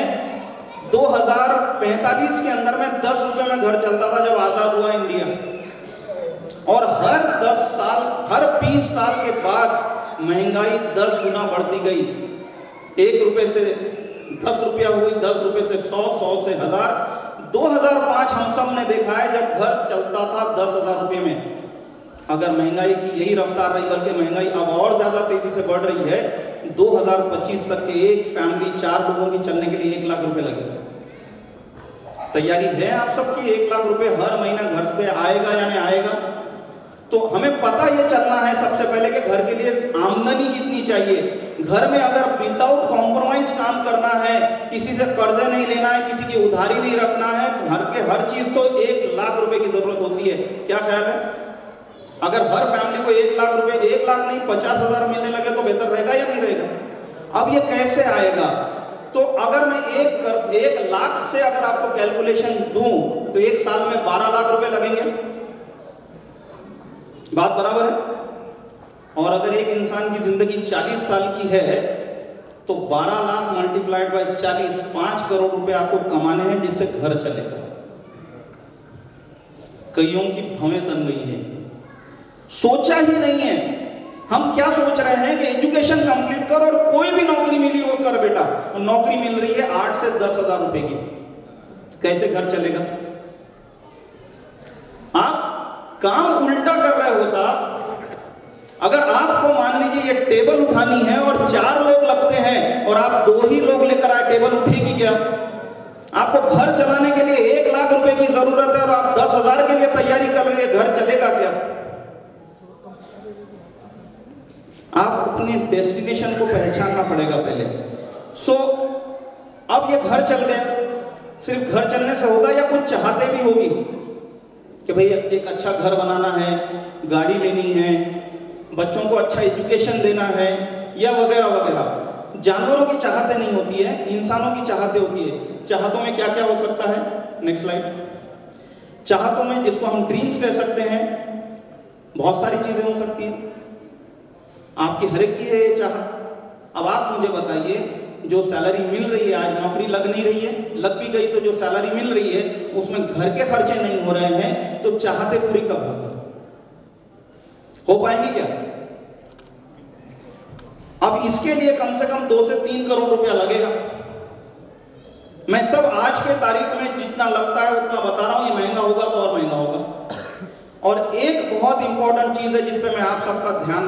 Speaker 2: 2045 के अंदर में 10 रुपए में घर चलता था जब आजाद हुआ इंडिया। और हर 10 साल, हर 20 साल के बाद महंगाई 10 गुना बढ़ती गई। 1 रुपए से 10 रुपया हुई, 10 रुपए से 100, 100 से 1000। 2005 हम सब ने देखा है जब घर चलता था 10,000 रुपये में। अगर महंगाई की यही रफ्तार रही, बल्कि महंगाई अब और ज्यादा तेजी से बढ़ रही है, 2025 तक के एक फैमिली 4 लोगों की चलने के लिए 1 लाख रुपए लगेगा। तैयारी है आप सबकी? 1 लाख रुपए हर महीना घर पे आएगा या नहीं आएगा? तो हमें पता ये चलना है सबसे पहले कि घर के लिए आमदनी कितनी चाहिए। घर में अगर विदाउट कॉम्प्रोमाइज काम करना है, किसी से कर्जे नहीं लेना है, किसी की उधारी नहीं रखना है, घर के हर चीज तो 1 लाख रुपए की जरूरत होती है। क्या ख्याल है? अगर हर फैमिली को 1 लाख रुपए, 1 लाख नहीं 50,000 मिलने लगे तो बेहतर रहेगा या नहीं रहेगा? अब ये कैसे आएगा? तो अगर मैं 1 लाख से अगर आपको कैलकुलेशन दूं तो 1 साल में 12 लाख रुपए लगेंगे। बात बराबर है? और अगर एक इंसान की जिंदगी 40 साल की है तो 12 लाख मल्टीप्लाइड बाय 40, 5 करोड़ रुपए आपको कमाने हैं जिससे घर चलेगा। कईयों की भवें तन गई है, सोचा ही नहीं है। हम क्या सोच रहे हैं कि एजुकेशन कंप्लीट कर और कोई भी नौकरी मिली वो कर बेटा। और नौकरी मिल रही है 8 से 10 हजार रुपए की, कैसे घर चलेगा? आप काम उल्टा कर रहे हो साहब। अगर आपको मान लीजिए ये टेबल उठानी है और 4 लोग लगते हैं और आप 2 ही लोग लेकर आए, टेबल उठेगी क्या? आपको घर चलाने के लिए 1 लाख रुपए की जरूरत है और आप 10,000 के लिए तैयारी कर रहे हैं, घर चलेगा क्या? आप अपने डेस्टिनेशन को पहचानना पड़ेगा पहले। अब ये घर चल गया, सिर्फ घर चलने से होगा या कुछ चाहते भी होगी कि भाई एक अच्छा घर बनाना है, गाड़ी लेनी है, बच्चों को अच्छा एजुकेशन देना है या वगैरह वगैरह। जानवरों की चाहते नहीं होती है, इंसानों की चाहते होती है। चाहतों में क्या क्या हो सकता है? Next slide. चाहतों में, जिसको हम ड्रीम्स कह सकते हैं, बहुत सारी चीजें हो सकती हैं। आपकी हर एक की है ये चाहत। अब आप मुझे बताइए, जो सैलरी मिल रही है, आज नौकरी लग नहीं रही है, लग भी गई तो जो सैलरी मिल रही है उसमें घर के खर्चे नहीं हो रहे हैं, तो चाहते पूरी कब होगी? हो पाएंगी क्या? अब इसके लिए कम से कम 2 से 3 करोड़ रुपया लगेगा। मैं सब आज के तारीख में जितना लगता है उतना बता रहा हूं, ये महंगा होगा तो और महंगा होगा। और एक बहुत इंपॉर्टेंट चीज है जिस पे मैं आप सबका ध्यान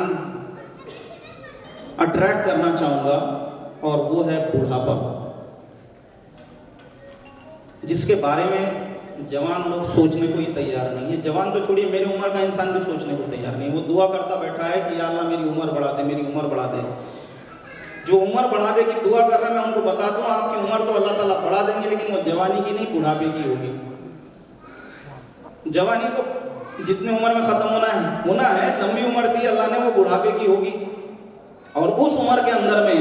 Speaker 2: अट्रैक्ट करना चाहूंगा, और वो है बुढ़ापा, जिसके बारे में जवान लोग सोचने को ही तैयार नहीं है। जवान तो छोड़िए, मेरी उम्र का इंसान भी सोचने को तैयार नहीं है। वो दुआ करता बैठा है कि या अल्लाह मेरी उम्र बढ़ा दे, मेरी उम्र बढ़ा दे। जो उम्र बढ़ा दे की दुआ कर रहा है, मैं उनको बता दूं आपकी उम्र तो अल्लाह ताला बढ़ा देंगे, लेकिन वो जवानी की नहीं, बुढ़ापे की होगी। जवानी तो जितनी उम्र में खत्म होना है, लंबी उम्र दी अल्लाह ने, वो बुढ़ापे की होगी। और उस उम्र के अंदर में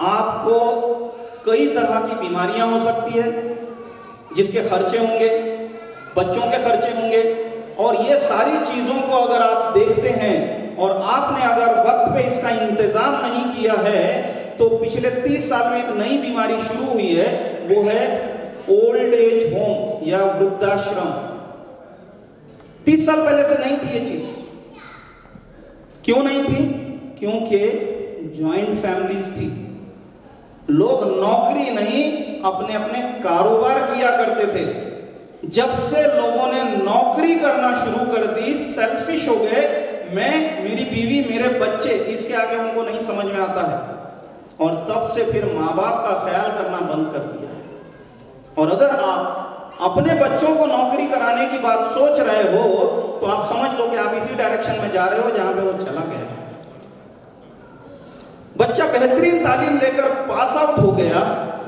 Speaker 2: आपको कई तरह की बीमारियां हो सकती है, जिसके खर्चे होंगे, बच्चों के खर्चे होंगे। और ये सारी चीजों को अगर आप देखते हैं और आपने अगर वक्त पे इसका इंतजाम नहीं किया है, तो पिछले 30 साल में एक नई बीमारी शुरू हुई है, वो है ओल्ड एज होम या वृद्धाश्रम। 30 साल पहले से नहीं थी ये चीज। क्यों नहीं थी? क्योंकि ज्वाइंट फैमिलीज थी। लोग नौकरी नहीं, अपने अपने कारोबार किया करते थे। जब से लोगों ने नौकरी करना शुरू कर दी, सेल्फिश हो गए, मैं, मेरी बीवी, मेरे बच्चे, इसके आगे उनको नहीं समझ में आता है। और तब से फिर माँ बाप का ख्याल करना बंद कर दिया है। और अगर आप अपने बच्चों को नौकरी कराने की बात सोच रहे हो, तो आप समझ लो कि आप इसी डायरेक्शन में जा रहे हो जहां पे वो चला गया। बच्चा बेहतरीन तालीम लेकर पास आउट हो गया,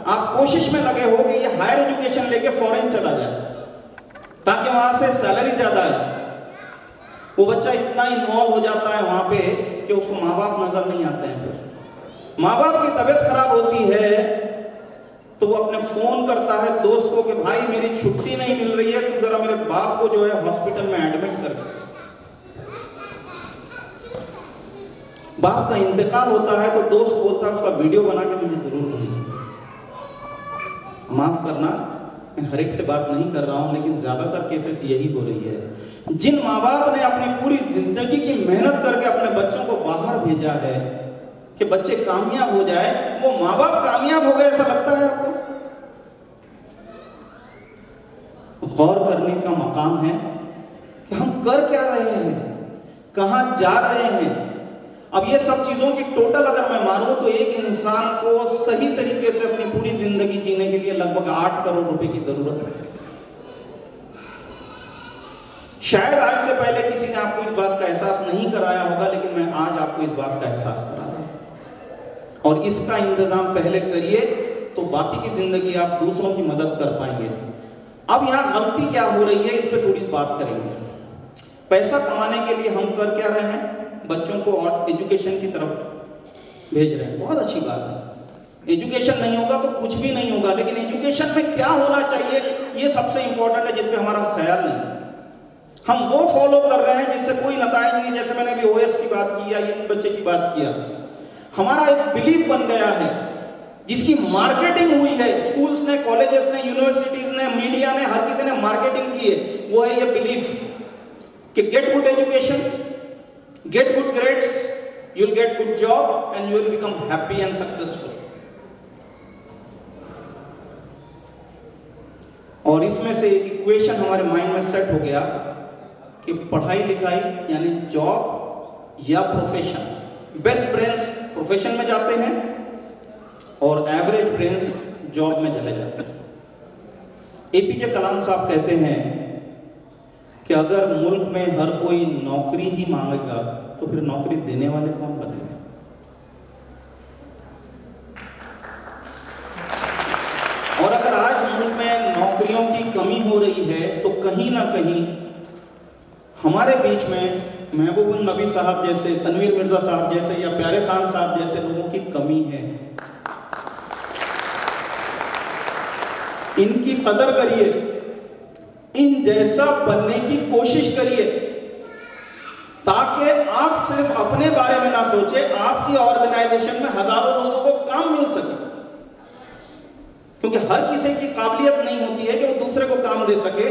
Speaker 2: आप कोशिश में लगे हो कि ये हायर एजुकेशन लेके फॉरेन चला जाए ताकि वहां से सैलरी ज्यादा है। वो बच्चा इतना इन्वॉल्व हो जाता है वहां पे कि उसको माँ बाप नजर नहीं आते हैं। फिर माँ बाप की तबीयत खराब होती है तो वो अपने फोन करता है दोस्त को कि भाई मेरी छुट्टी नहीं मिल रही है, तो जरा मेरे बाप को जो है हॉस्पिटल में एडमिट कर। बाप का इंतकाल होता है तो दोस्त बोलता है उसका वीडियो बना के मुझे जरूर भेजिए। माफ करना, मैं हर एक से बात नहीं कर रहा हूं, लेकिन ज्यादातर केसेस यही हो रही है। जिन माँ बाप ने अपनी पूरी जिंदगी की मेहनत करके अपने बच्चों को बाहर भेजा है कि बच्चे कामयाब हो जाए, वो माँ बाप कामयाब हो गए ऐसा लगता है आपको? गौर करने का मकाम है कि हम कर क्या रहे हैं, कहां जा रहे हैं। अब ये सब चीजों की टोटल अगर मैं मानूं तो एक इंसान को सही तरीके से अपनी पूरी जिंदगी जीने के लिए लगभग 8 करोड़ रुपए की जरूरत है। शायद आज से पहले किसी ने आपको इस बात का एहसास नहीं कराया होगा, लेकिन मैं आज आपको इस बात का एहसास करा रहा हूं। और इसका इंतजाम पहले करिए तो बाकी की जिंदगी आप दूसरों की मदद कर पाएंगे। अब यहां गलती क्या हो रही है, इस पर थोड़ी बात करेंगे। पैसा कमाने के लिए हम कर क्या रहे हैं? बच्चों को और एजुकेशन की तरफ भेज रहे हैं, बहुत अच्छी बात है। एजुकेशन नहीं होगा तो कुछ भी नहीं होगा, लेकिन एजुकेशन में क्या होना चाहिए ये सबसे इंपॉर्टेंट है, जिस पे हमारा ख्याल नहीं। हम वो फॉलो कर रहे हैं जिससे कोई नतायज नहीं। जैसे मैंने अभी ओएस की बात की या ये बच्चे की बात किया, हमारा एक बिलीफ बन गया है जिसकी मार्केटिंग हुई है। स्कूल्स ने, कॉलेजेस ने, यूनिवर्सिटीज ने, मीडिया ने, हर किसी ने मार्केटिंग की है। वो है ये बिलीफ कि get good education, get good grades, you will get good job and you will become happy and successful. और इसमें से एक इक्वेशन हमारे माइंड में सेट हो गया कि पढ़ाई लिखाई यानी जॉब या प्रोफेशन. बेस्ट ब्रेन्स प्रोफेशन में जाते हैं और एवरेज ब्रेन्स जॉब में चले जाते हैं. एपीजे कलाम साहब कहते हैं कि अगर मुल्क में हर कोई नौकरी ही मांगेगा तो फिर नौकरी देने वाले कौन बनेंगे? और अगर आज मुल्क में नौकरियों की कमी हो रही है तो कहीं ना कहीं हमारे बीच में महबूब नबी साहब जैसे, तनवीर मिर्जा साहब जैसे या प्यारे खान साहब जैसे लोगों की कमी है. इनकी कदर करिए, इन जैसा बनने की कोशिश करिए ताकि आप सिर्फ अपने बारे में ना सोचे, आपकी ऑर्गेनाइजेशन में हजारों लोगों को काम मिल सके. क्योंकि हर किसी की काबिलियत नहीं होती है कि वो दूसरे को काम दे सके.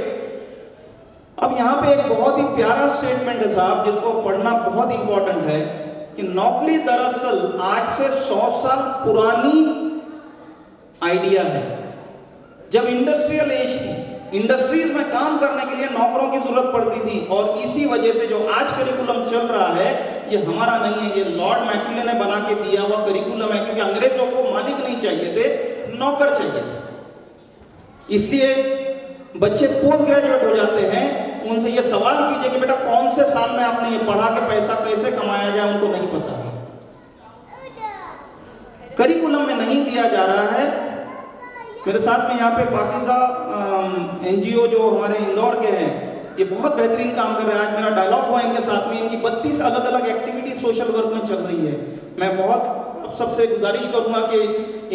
Speaker 2: अब यहां पे एक बहुत ही प्यारा स्टेटमेंट है साहब, जिसको पढ़ना बहुत इंपॉर्टेंट है कि नौकरी दरअसल आज से 100 साल पुरानी आइडिया है. जब इंडस्ट्रियल एज थी, इंडस्ट्रीज में काम करने के लिए नौकरों की जरूरत पड़ती थी. और इसी वजह से जो आज करिकुलम चल रहा है ये हमारा नहीं है, ये लॉर्ड मैकिले ने बना के दिया हुआ करिकुलम है. क्योंकि अंग्रेजों को मालिक नहीं चाहिए थे, नौकर चाहिए. इसलिए बच्चे पोस्ट ग्रेजुएट हो जाते हैं, उनसे ये सवाल कीजिए कि बेटा कौन से साल में आपने ये पढ़ा कि पैसा कैसे कमाया जाए, उनको नहीं पता. करिकुलम में नहीं दिया जा रहा है. मेरे साथ में यहाँ पे पाकिजा एनजीओ जो हमारे इंदौर के हैं, ये बहुत बेहतरीन काम कर रहे हैं. आज मेरा डायलॉग हुआ इनके साथ में. इनकी 32 अलग अलग एक्टिविटी सोशल वर्क में चल रही है. मैं बहुत सबसे गुजारिश करूंगा कि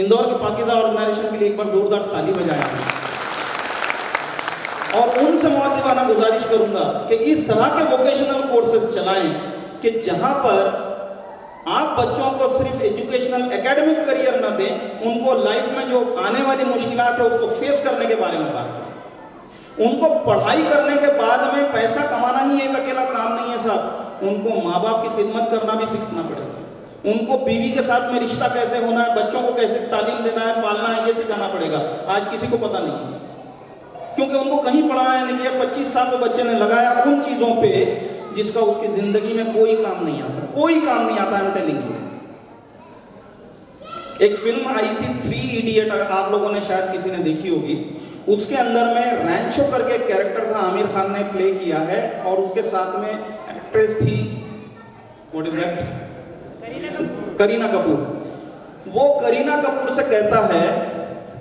Speaker 2: इंदौर के पाकिजा ऑर्गेनाइजेशन के लिए एक बार जोरदार ताली बजाएं. और उनसे मुआतिबाना गुजारिश करूंगा कि इस तरह के वोकेशनल कोर्सेज चलाएं कि जहां पर आप बच्चों को सिर्फ एजुकेशनल एकेडमिक करियर न दें, उनको लाइफ में जो आने वाली मुश्किलात है उसको फेस करने के बारे में बात करें. उनको पढ़ाई करने के बाद में पैसा कमाना ही एक अकेला काम नहीं है साहब. उनको माँ बाप की खिदमत करना भी सीखना पड़ेगा. उनको बीवी के साथ में रिश्ता कैसे होना है, बच्चों को कैसे तालीम देना है, पालना है, ये सिखाना पड़ेगा. आज किसी को पता नहीं है क्योंकि उनको कहीं पढ़ाया नहीं गया. 25 साल में बच्चे ने लगाया उन चीजों पे जिसका उसकी जिंदगी में कोई काम नहीं आता. कोई काम नहीं आता. I am telling you. एक फिल्म आई थी 3 इडियट, आप लोगों ने शायद किसी ने देखी होगी. उसके अंदर में रैंचो करके एक कैरेक्टर था, आमिर खान ने प्ले किया है. और उसके साथ में एक्ट्रेस थी, what is that, Kareena Kapoor. वो करीना कपूर से कहता है,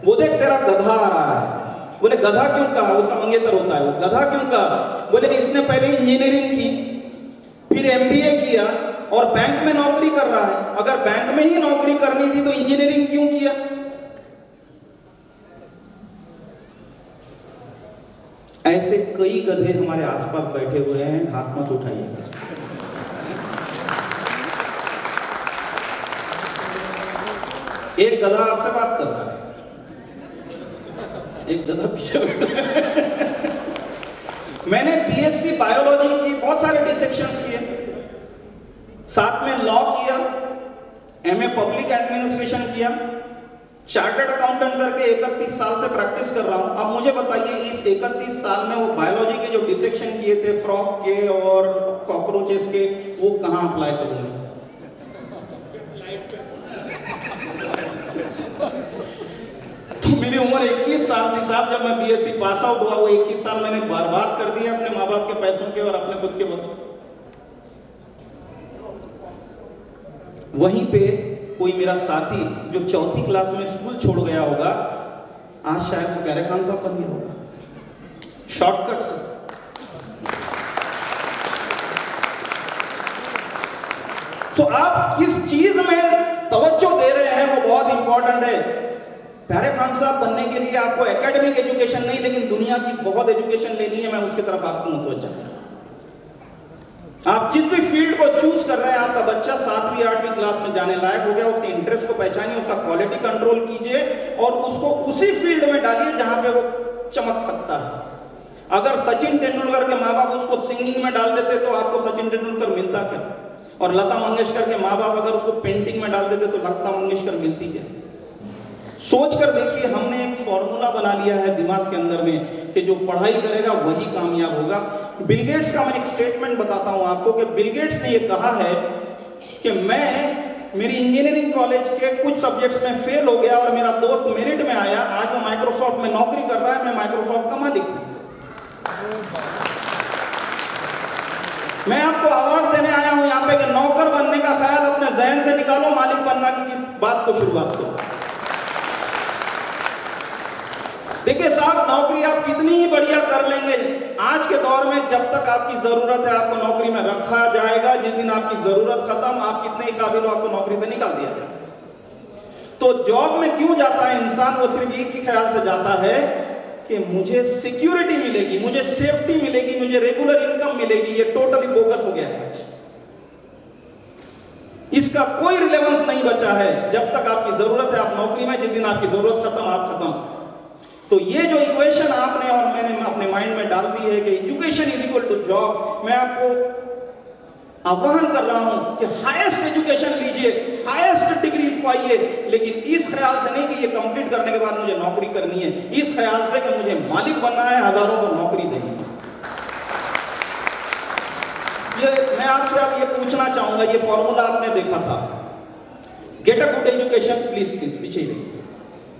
Speaker 2: वो देख तेरा गधा आ रहा है. बोले गधा क्यों कहा? उसका मंगेतर होता है. वो गधा क्यों कहा? बोले इसने पहले इंजीनियरिंग की, फिर एमबीए किया और बैंक में नौकरी कर रहा है. अगर बैंक में ही नौकरी करनी थी तो इंजीनियरिंग क्यों किया? ऐसे कई गधे हमारे आसपास बैठे हुए हैं, हाथ मत उठाइएगा. एक गधा आपसे बात कर रहा है, एक गधा पीछे बैठा है. मैंने बीएससी बायोलॉजी की बहुत सारे डिसेक्शंस किए, साथ में लॉ किया, एमए पब्लिक एडमिनिस्ट्रेशन किया, चार्टर्ड अकाउंटेंट करके 31 साल से प्रैक्टिस कर रहा हूं. अब मुझे बताइए इस 31 साल में वो बायोलॉजी के जो डिसेक्शन किए थे फ्रॉग के और कॉकरोचेस के, वो कहां अप्लाई करूंगा? तो मेरी उम्र 21 साल थी साहब जब मैं बीएससी पास आउट हुआ. वो 21 साल मैंने बर्बाद कर दिया अपने माँ बाप के पैसों के और अपने खुद के वक्त. वहीं पे कोई मेरा साथी जो 4th क्लास में स्कूल छोड़ गया होगा, आज शायद वो प्यारे खान साहब बन गया होगा. शॉर्टकट से. तो आप किस चीज में तवज्जो दे रहे हैं वो बहुत इंपॉर्टेंट है. प्यारे खान साहब बनने के लिए आपको एकेडमिक एजुकेशन नहीं, लेकिन दुनिया की बहुत एजुकेशन लेनी है. मैं उसकी तरफ आपको मुतवज्जा कर रहा हूं. आप जिस भी फील्ड को चूज कर रहे हैं, आपका बच्चा 7वीं 8वीं क्लास में जाने लायक हो गया, उसके इंटरेस्ट को पहचानिए, उसका क्वालिटी कंट्रोल कीजिए और उसको उसी फील्ड में डालिए जहां पे वो चमक सकता है. अगर सचिन तेंदुलकर के माँ बाप उसको सिंगिंग में डाल देते तो आपको सचिन तेंदुलकर मिलता क्या? और लता मंगेशकर के माँ बाप अगर उसको पेंटिंग में डाल देते तो लता मंगेशकर मिलती क्या? सोच कर देखिए, हमने एक फॉर्मूला बना लिया है दिमाग के अंदर में कि जो पढ़ाई करेगा वही कामयाब होगा। बिल गेट्स का मैं एक स्टेटमेंट बताता हूं आपको कि बिल गेट्स ने ये कहा है कि मेरी इंजीनियरिंग कॉलेज के कुछ सब्जेक्ट्स में फेल हो गया और मेरा दोस्त मेरिट में आया, आज वो माइक्रोसॉफ्ट में नौकरी कर रहा है, मैं माइक्रोसॉफ्ट का मालिक हूं। मैं आपको आवाज देने आया हूं यहां पे कि नौकर बनने का ख्याल अपने जहन से निकालो, मालिक बनने की बात को शुरुआत करो। देखिए साहब, नौकरी आप कितनी ही बढ़िया कर लेंगे, आज के दौर में जब तक आपकी जरूरत है आपको नौकरी में रखा जाएगा। जिस दिन आपकी जरूरत खत्म, आप कितने ही काबिल हो, आपको नौकरी से निकाल दिया जाएगा। तो जॉब में क्यों जाता है इंसान? वो सिर्फ एक ही ख्याल से जाता है कि मुझे सिक्योरिटी मिलेगी, मुझे सेफ्टी मिलेगी, मुझे रेगुलर इनकम मिलेगी। ये टोटली बोगस हो गया है, इसका कोई रिलेवेंस नहीं बचा है। जब तक आपकी जरूरत है आप नौकरी में, जिस दिन आपकी जरूरत खत्म आप खत्म। तो ये जो इक्वेशन आपने और मैंने अपने माइंड में डाल दी है कि education is equal to job, मैं आपको आह्वान कर रहा हूं कि हाईएस्ट एजुकेशन लीजिए, हाईएस्ट डिग्रीज पाइए, लेकिन इस ख्याल से नहीं कि ये कंप्लीट करने के बाद मुझे नौकरी करनी है, इस ख्याल से कि मुझे मालिक बनना है, हजारों को नौकरी देनी है। ये मैं आपसे अब ये पूछना चाहूंगा, ये फॉर्मूला आपने देखा था, get a good education, please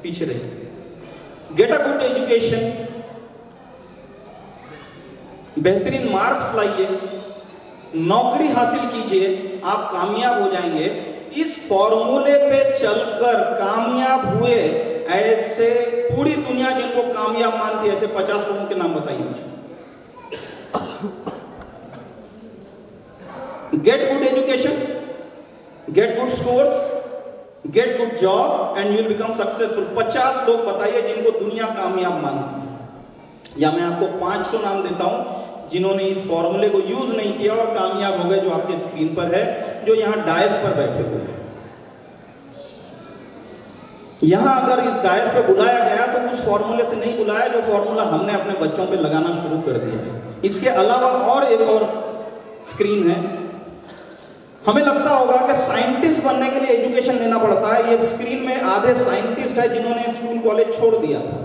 Speaker 2: पीछे रहिए। गेट अ गुड एजुकेशन, बेहतरीन मार्क्स लाइए, नौकरी हासिल कीजिए, आप कामयाब हो जाएंगे। इस फॉर्मूले पे चलकर कामयाब हुए ऐसे पूरी दुनिया जिनको कामयाब मानती है, ऐसे 50 लोगों के नाम बताइए मुझे। Get good education, get good scores, get good job and you will become successful. 50 लोग बताइए जिनको दुनिया कामयाब मानती है। या मैं आपको 500 नाम देता हूं जिन्होंने इस फॉर्मूले को यूज नहीं किया और कामयाब हो गए, जो आपके स्क्रीन पर है, जो यहां डायस पर बैठे हुए हैं। यहां अगर इस डायस पे बुलाया गया तो उस फॉर्मूले से नहीं बुलाया जो फॉर्मूला हमने अपने बच्चों पे लगाना शुरू कर दिया। इसके अलावा और एक और स्क्रीन है। हमें लगता होगा कि साइंटिस्ट बनने के लिए एजुकेशन लेना पड़ता है। ये स्क्रीन में आधे साइंटिस्ट है जिन्होंने स्कूल कॉलेज छोड़ दिया था।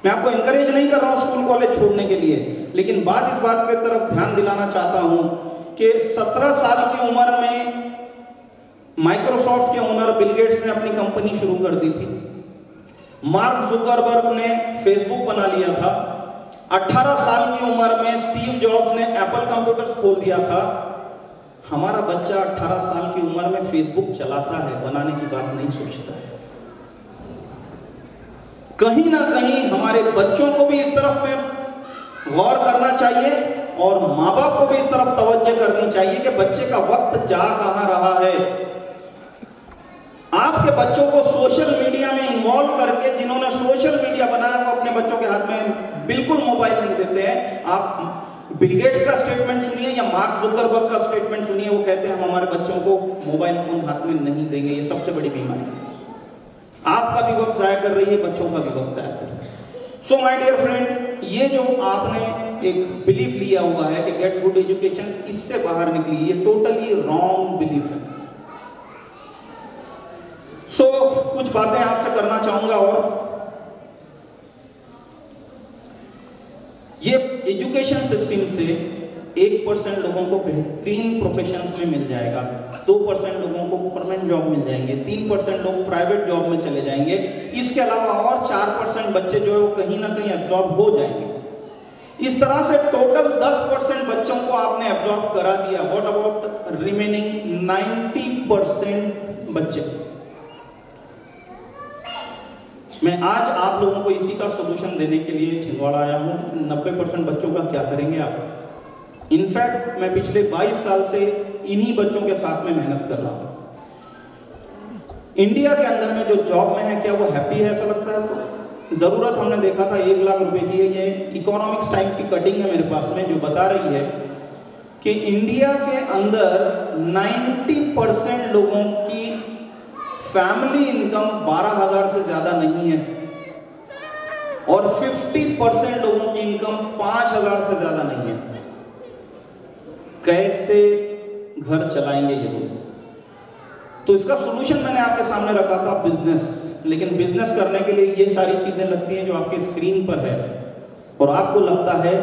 Speaker 2: मैं आपको एनकरेज नहीं कर रहा हूं स्कूल कॉलेज छोड़ने के लिए, लेकिन इस बात की तरफ ध्यान दिलाना चाहता हूं कि 17 साल की उम्र में माइक्रोसॉफ्ट के ओनर बिल गेट्स ने अपनी कंपनी शुरू कर दी थी। मार्क जुकरबर्ग ने फेसबुक बना लिया था। 18 साल की उम्र में स्टीव जॉब्स ने एप्पल कंप्यूटर्स खोल दिया था। हमारा बच्चा 18 साल की उम्र में फेसबुक चलाता है, बनाने की बात नहीं सोचता है। कहीं ना कहीं हमारे बच्चों को भी इस तरफ में गौर करना चाहिए और माँ बाप को भी इस तरफ तवज्जो करनी चाहिए कि बच्चे का वक्त जा कहां रहा है। आपके बच्चों को सोशल मीडिया में इन्वॉल्व करके, जिन्होंने सोशल मीडिया बनाया वो अपने बच्चों के हाथ में बिल्कुल मोबाइल नहीं देते हैं। आप बिल गेट्स का स्टेटमेंट सुनिए या मार्क जुकरबर्ग का स्टेटमेंट सुनिए, वो कहते हैं हम हमारे बच्चों को मोबाइल फोन हाथ में नहीं देंगे। ये सबसे बड़ी बीमारी है। आपका भी वक्त जाया कर रही है, बच्चों का भी वक्त जाया कर रही है। सो माय डियर फ्रेंड, ये जो आपने एक बिलीफ लिया हुआ है कि गेट गुड एजुकेशन, इससे बाहर निकली, ये टोटली रॉन्ग बिलीफ है। सो कुछ बातें आपसे करना चाहूंगा। और ये एजुकेशन सिस्टम से 1% लोगों को बेहतरीन प्रोफेशंस में मिल जाएगा, 2% लोगों को परमानेंट जॉब मिल जाएंगे, 3% लोग प्राइवेट जॉब में चले जाएंगे। इसके अलावा और 4% बच्चे जो है वो कहीं ना कहीं एब्जॉर्ब हो जाएंगे। इस तरह से टोटल 10% बच्चों को आपने एब्जॉर्ब करा दिया। व्हाट अबाउट रिमेनिंग 90% बच्चे? मैं आज आप लोगों को इसी का सॉल्यूशन देने के लिए छिंदवाड़ा आया हूं। 90% बच्चों का क्या करेंगे आप? इनफैक्ट मैं पिछले 22 साल से इन्हीं बच्चों के साथ में मेहनत कर रहा हूं। इंडिया के अंदर में जो जॉब में है, क्या वो हैप्पी है? ऐसा लगता है आपको? जरूरत हमने देखा था 1 लाख रुपए की। ये इकोनॉमिक्स टाइम्स की कटिंग है मेरे पास में, जो बता रही है कि इंडिया के अंदर 90% लोगों की फैमिली इनकम 12,000 से ज्यादा नहीं है और 50% लोगों की इनकम 5,000 से ज्यादा नहीं है। कैसे घर चलाएंगे ये लोग। तो इसका सोल्यूशन मैंने आपके सामने रखा था बिजनेस, लेकिन बिजनेस करने के लिए ये सारी चीजें लगती हैं जो आपके स्क्रीन पर है, और आपको लगता है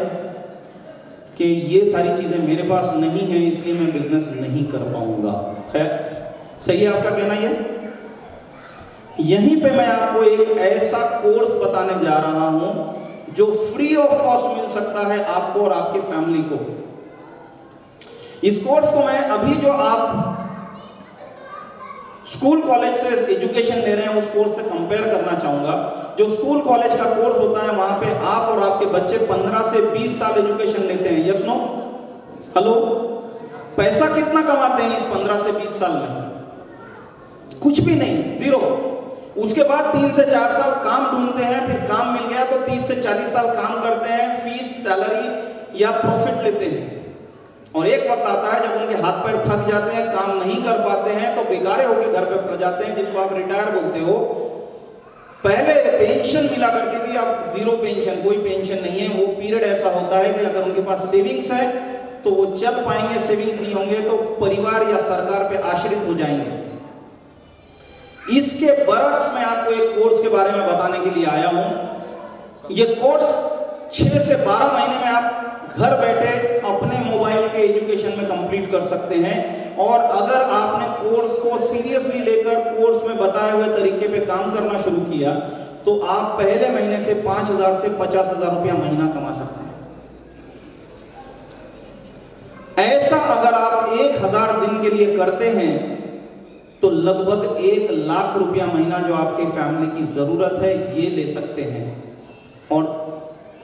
Speaker 2: कि ये सारी चीजें मेरे पास नहीं है इसलिए मैं बिजनेस नहीं कर पाऊंगा। खैर, सही है आपका कहना। यहीं पे मैं आपको एक ऐसा कोर्स बताने जा रहा हूं जो फ्री ऑफ कॉस्ट मिल सकता है आपको और आपकी फैमिली को। इस कोर्स को मैं अभी जो आप स्कूल कॉलेज से एजुकेशन ले रहे हैं उस कोर्स से कंपेयर करना चाहूंगा। जो स्कूल कॉलेज का कोर्स होता है वहां पे आप और आपके बच्चे 15 से 20 साल एजुकेशन लेते हैं। Yes no? हेलो? पैसा कितना कमाते हैं इस 15 से 20 साल में? कुछ भी नहीं, जीरो। उसके बाद 3 से 4 साल काम ढूंढते हैं, फिर काम मिल गया तो 30 से 40 साल काम करते हैं, फीस, सैलरी या प्रॉफिट लेते हैं। और एक वक्त आता है जब उनके हाथ पैर थक जाते हैं, काम नहीं कर पाते हैं, तो बेगारे होकर घर पे पड़ जाते हैं, जिसको आप रिटायर बोलते हो। पहले पेंशन मिला करती थी, अब जीरो पेंशन, कोई पेंशन नहीं है। वो पीरियड ऐसा होता है कि अगर उनके पास सेविंग्स है तो वो चल पाएंगे, सेविंग्स नहीं होंगे तो परिवार या सरकार पे आश्रित हो जाएंगे। इसके बरक्स मैं आपको एक कोर्स के बारे में बताने के लिए आया हूं। ये कोर्स 6 से 12 महीने में आप घर बैठे अपने मोबाइल के एजुकेशन में कंप्लीट कर सकते हैं। और अगर आपने कोर्स को सीरियसली लेकर कोर्स में बताए हुए तरीके पे काम करना शुरू किया तो आप पहले महीने से 5,000 से 50,000 रुपया महीना कमा सकते हैं। ऐसा अगर आप 1,000 दिन के लिए करते हैं तो लगभग 1 लाख रुपया महीना जो आपकी फैमिली की जरूरत है ये ले सकते हैं। और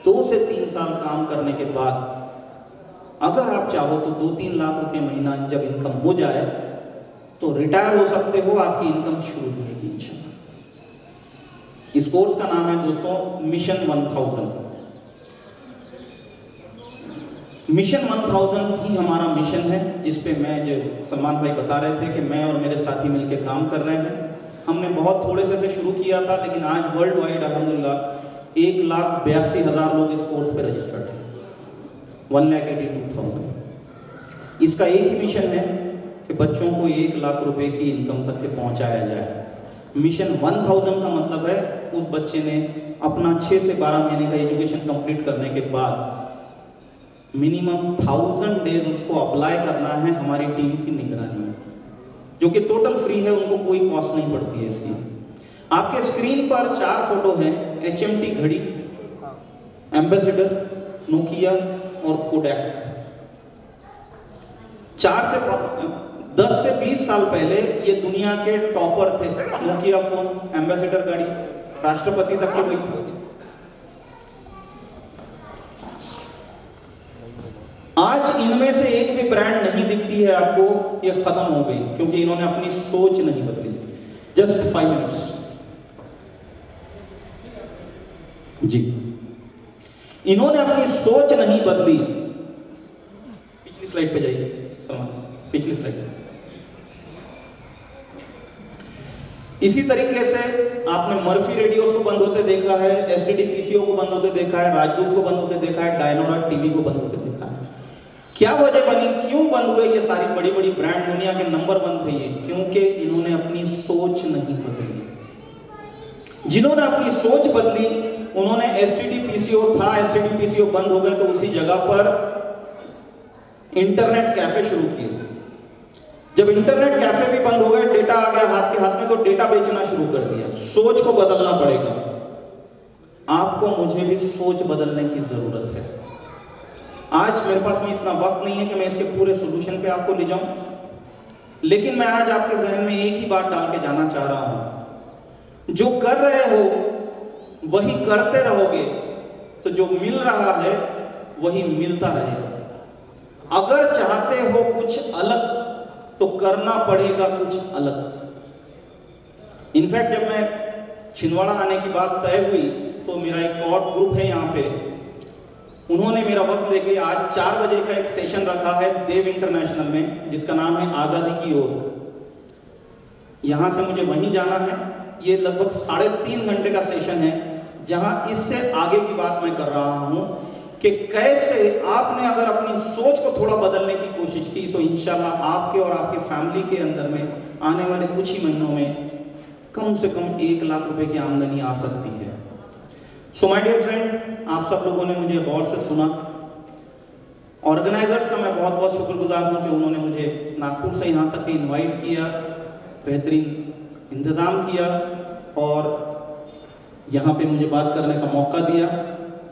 Speaker 2: 2 से 3 साल काम करने के बाद अगर आप चाहो तो 2-3 लाख रुपए महीना जब इनकम हो जाए तो रिटायर हो सकते हो, आपकी इनकम शुरू होगी इंशाल्लाह। इस कोर्स का नाम है दोस्तों मिशन 1000। मिशन 1000 ही हमारा मिशन है, जिसपे मैं जो सलमान भाई बता रहे थे कि मैं और मेरे साथी मिलकर काम कर रहे हैं। हमने बहुत थोड़े से शुरू किया था, लेकिन आज वर्ल्ड वाइड अल्हम्दुलिल्लाह 1,82,000 लोग इस कोर्स पे रजिस्टर्ड हैं। 1,82,000। इसका एक ही मिशन है कि बच्चों को 1 लाख रुपए की इनकम तक के पहुंचाया जाए। मिशन 1000 का मतलब है उस बच्चे ने अपना 6 से 12 महीने का एजुकेशन कंप्लीट करने के बाद मिनिमम 1000 डेज उसको अप्लाई करना है हमारी टीम की निगरानी में, जो कि टोटल फ्री है, उनको कोई कॉस्ट नहीं पड़ती है इसकी। आपके स्क्रीन पर 4 फोटो हैं, HMT घड़ी, एम्बेसडर, नोकिया और कोडैक। 10 से 20 साल पहले ये दुनिया के टॉपर थे। नोकिया फोन, एम्बेसडर गाड़ी, राष्ट्रपति तक की गई। आज इनमें से एक भी ब्रांड नहीं दिखती है आपको, ये खत्म हो गई क्योंकि इन्होंने अपनी सोच नहीं बदली। जस्ट 5 मिनट्स जी, इन्होंने अपनी सोच नहीं बदली। पिछली स्लाइड पे जाइए सलमान, पिछली स्लाइड। इसी तरीके से आपने मर्फी रेडियोस को बंद होते देखा है, STD PCO को बंद होते देखा है, राजदूत को बंद होते देखा है, डायनोरा टीवी को बंद होते देखा है। क्या वजह बनी, क्यों बंद हुए ये सारी बड़ी बड़ी ब्रांड, दुनिया के नंबर 1 थे ये? क्योंकि इन्होंने अपनी सोच नहीं बदली। जिन्होंने अपनी सोच बदली उन्होंने STD PCO था, STD PCO बंद हो गए तो उसी जगह पर इंटरनेट कैफे शुरू किए। जब इंटरनेट कैफे भी बंद हो गए, डेटा आ गया हाथ के हाथ में, तो डेटा बेचना शुरू कर दिया। सोच को बदलना पड़ेगा। आपको मुझे भी सोच बदलने की जरूरत है। आज मेरे पास में इतना वक्त नहीं है कि मैं इसके पूरे सॉल्यूशन पे आपको ले जाऊं, लेकिन मैं आज आपके जहन में एक ही बात डाल के जाना चाह रहा हूं। जो कर रहे हो वही करते रहोगे तो जो मिल रहा है वही मिलता रहेगा। अगर चाहते हो कुछ अलग तो करना पड़ेगा कुछ अलग। इनफैक्ट जब मैं छिंदवाड़ा आने की बात तय हुई तो मेरा एक और ग्रुप है यहाँ पे, उन्होंने मेरा वक्त लेके आज 4 बजे का एक सेशन रखा है देव इंटरनेशनल में, जिसका नाम है आजादी की ओर। यहां से मुझे वहीं जाना है। ये लगभग 3.5 घंटे का सेशन है, जहां इससे आगे की बात मैं कर रहा हूं कि कैसे आपने अगर अपनी सोच को थोड़ा बदलने की कोशिश की तो इंशाल्लाह आपके और आपके फैमिली के अंदर में आने वाले कुछ ही महीनों में कम से कम 1 लाख रुपए की आमदनी आ सकती है। सो माय डियर फ्रेंड, आप सब लोगों ने मुझे गौर से सुना। ऑर्गेनाइजर्स का मैं बहुत बहुत शुक्रगुजार हूँ कि उन्होंने मुझे नागपुर से यहाँ तक इनवाइट किया, बेहतरीन इंतज़ाम किया और यहाँ पे मुझे बात करने का मौका दिया।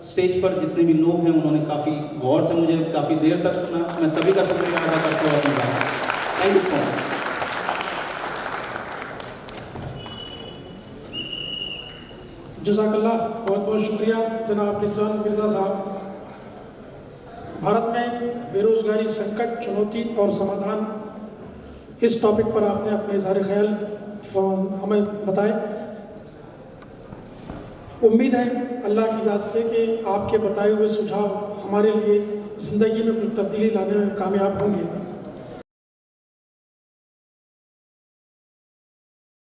Speaker 2: स्टेज पर जितने भी लोग हैं उन्होंने काफ़ी गौर से मुझे काफ़ी देर तक सुना। मैं सभी का शुक्रिया अदा करता हूँ अपनी बात। Thank you so much.
Speaker 3: जज़ाकल्लाह, बहुत बहुत शुक्रिया जनाब निज़ाम मिर्ज़ा साहब। भारत में बेरोजगारी संकट, चुनौती और समाधान, इस टॉपिक पर आपने अपने इज़हार ख्याल हमें बताए। उम्मीद है अल्लाह की ज़ात से कि आपके बताए हुए सुझाव हमारे लिए ज़िंदगी में कुछ तब्दीली लाने में कामयाब होंगे।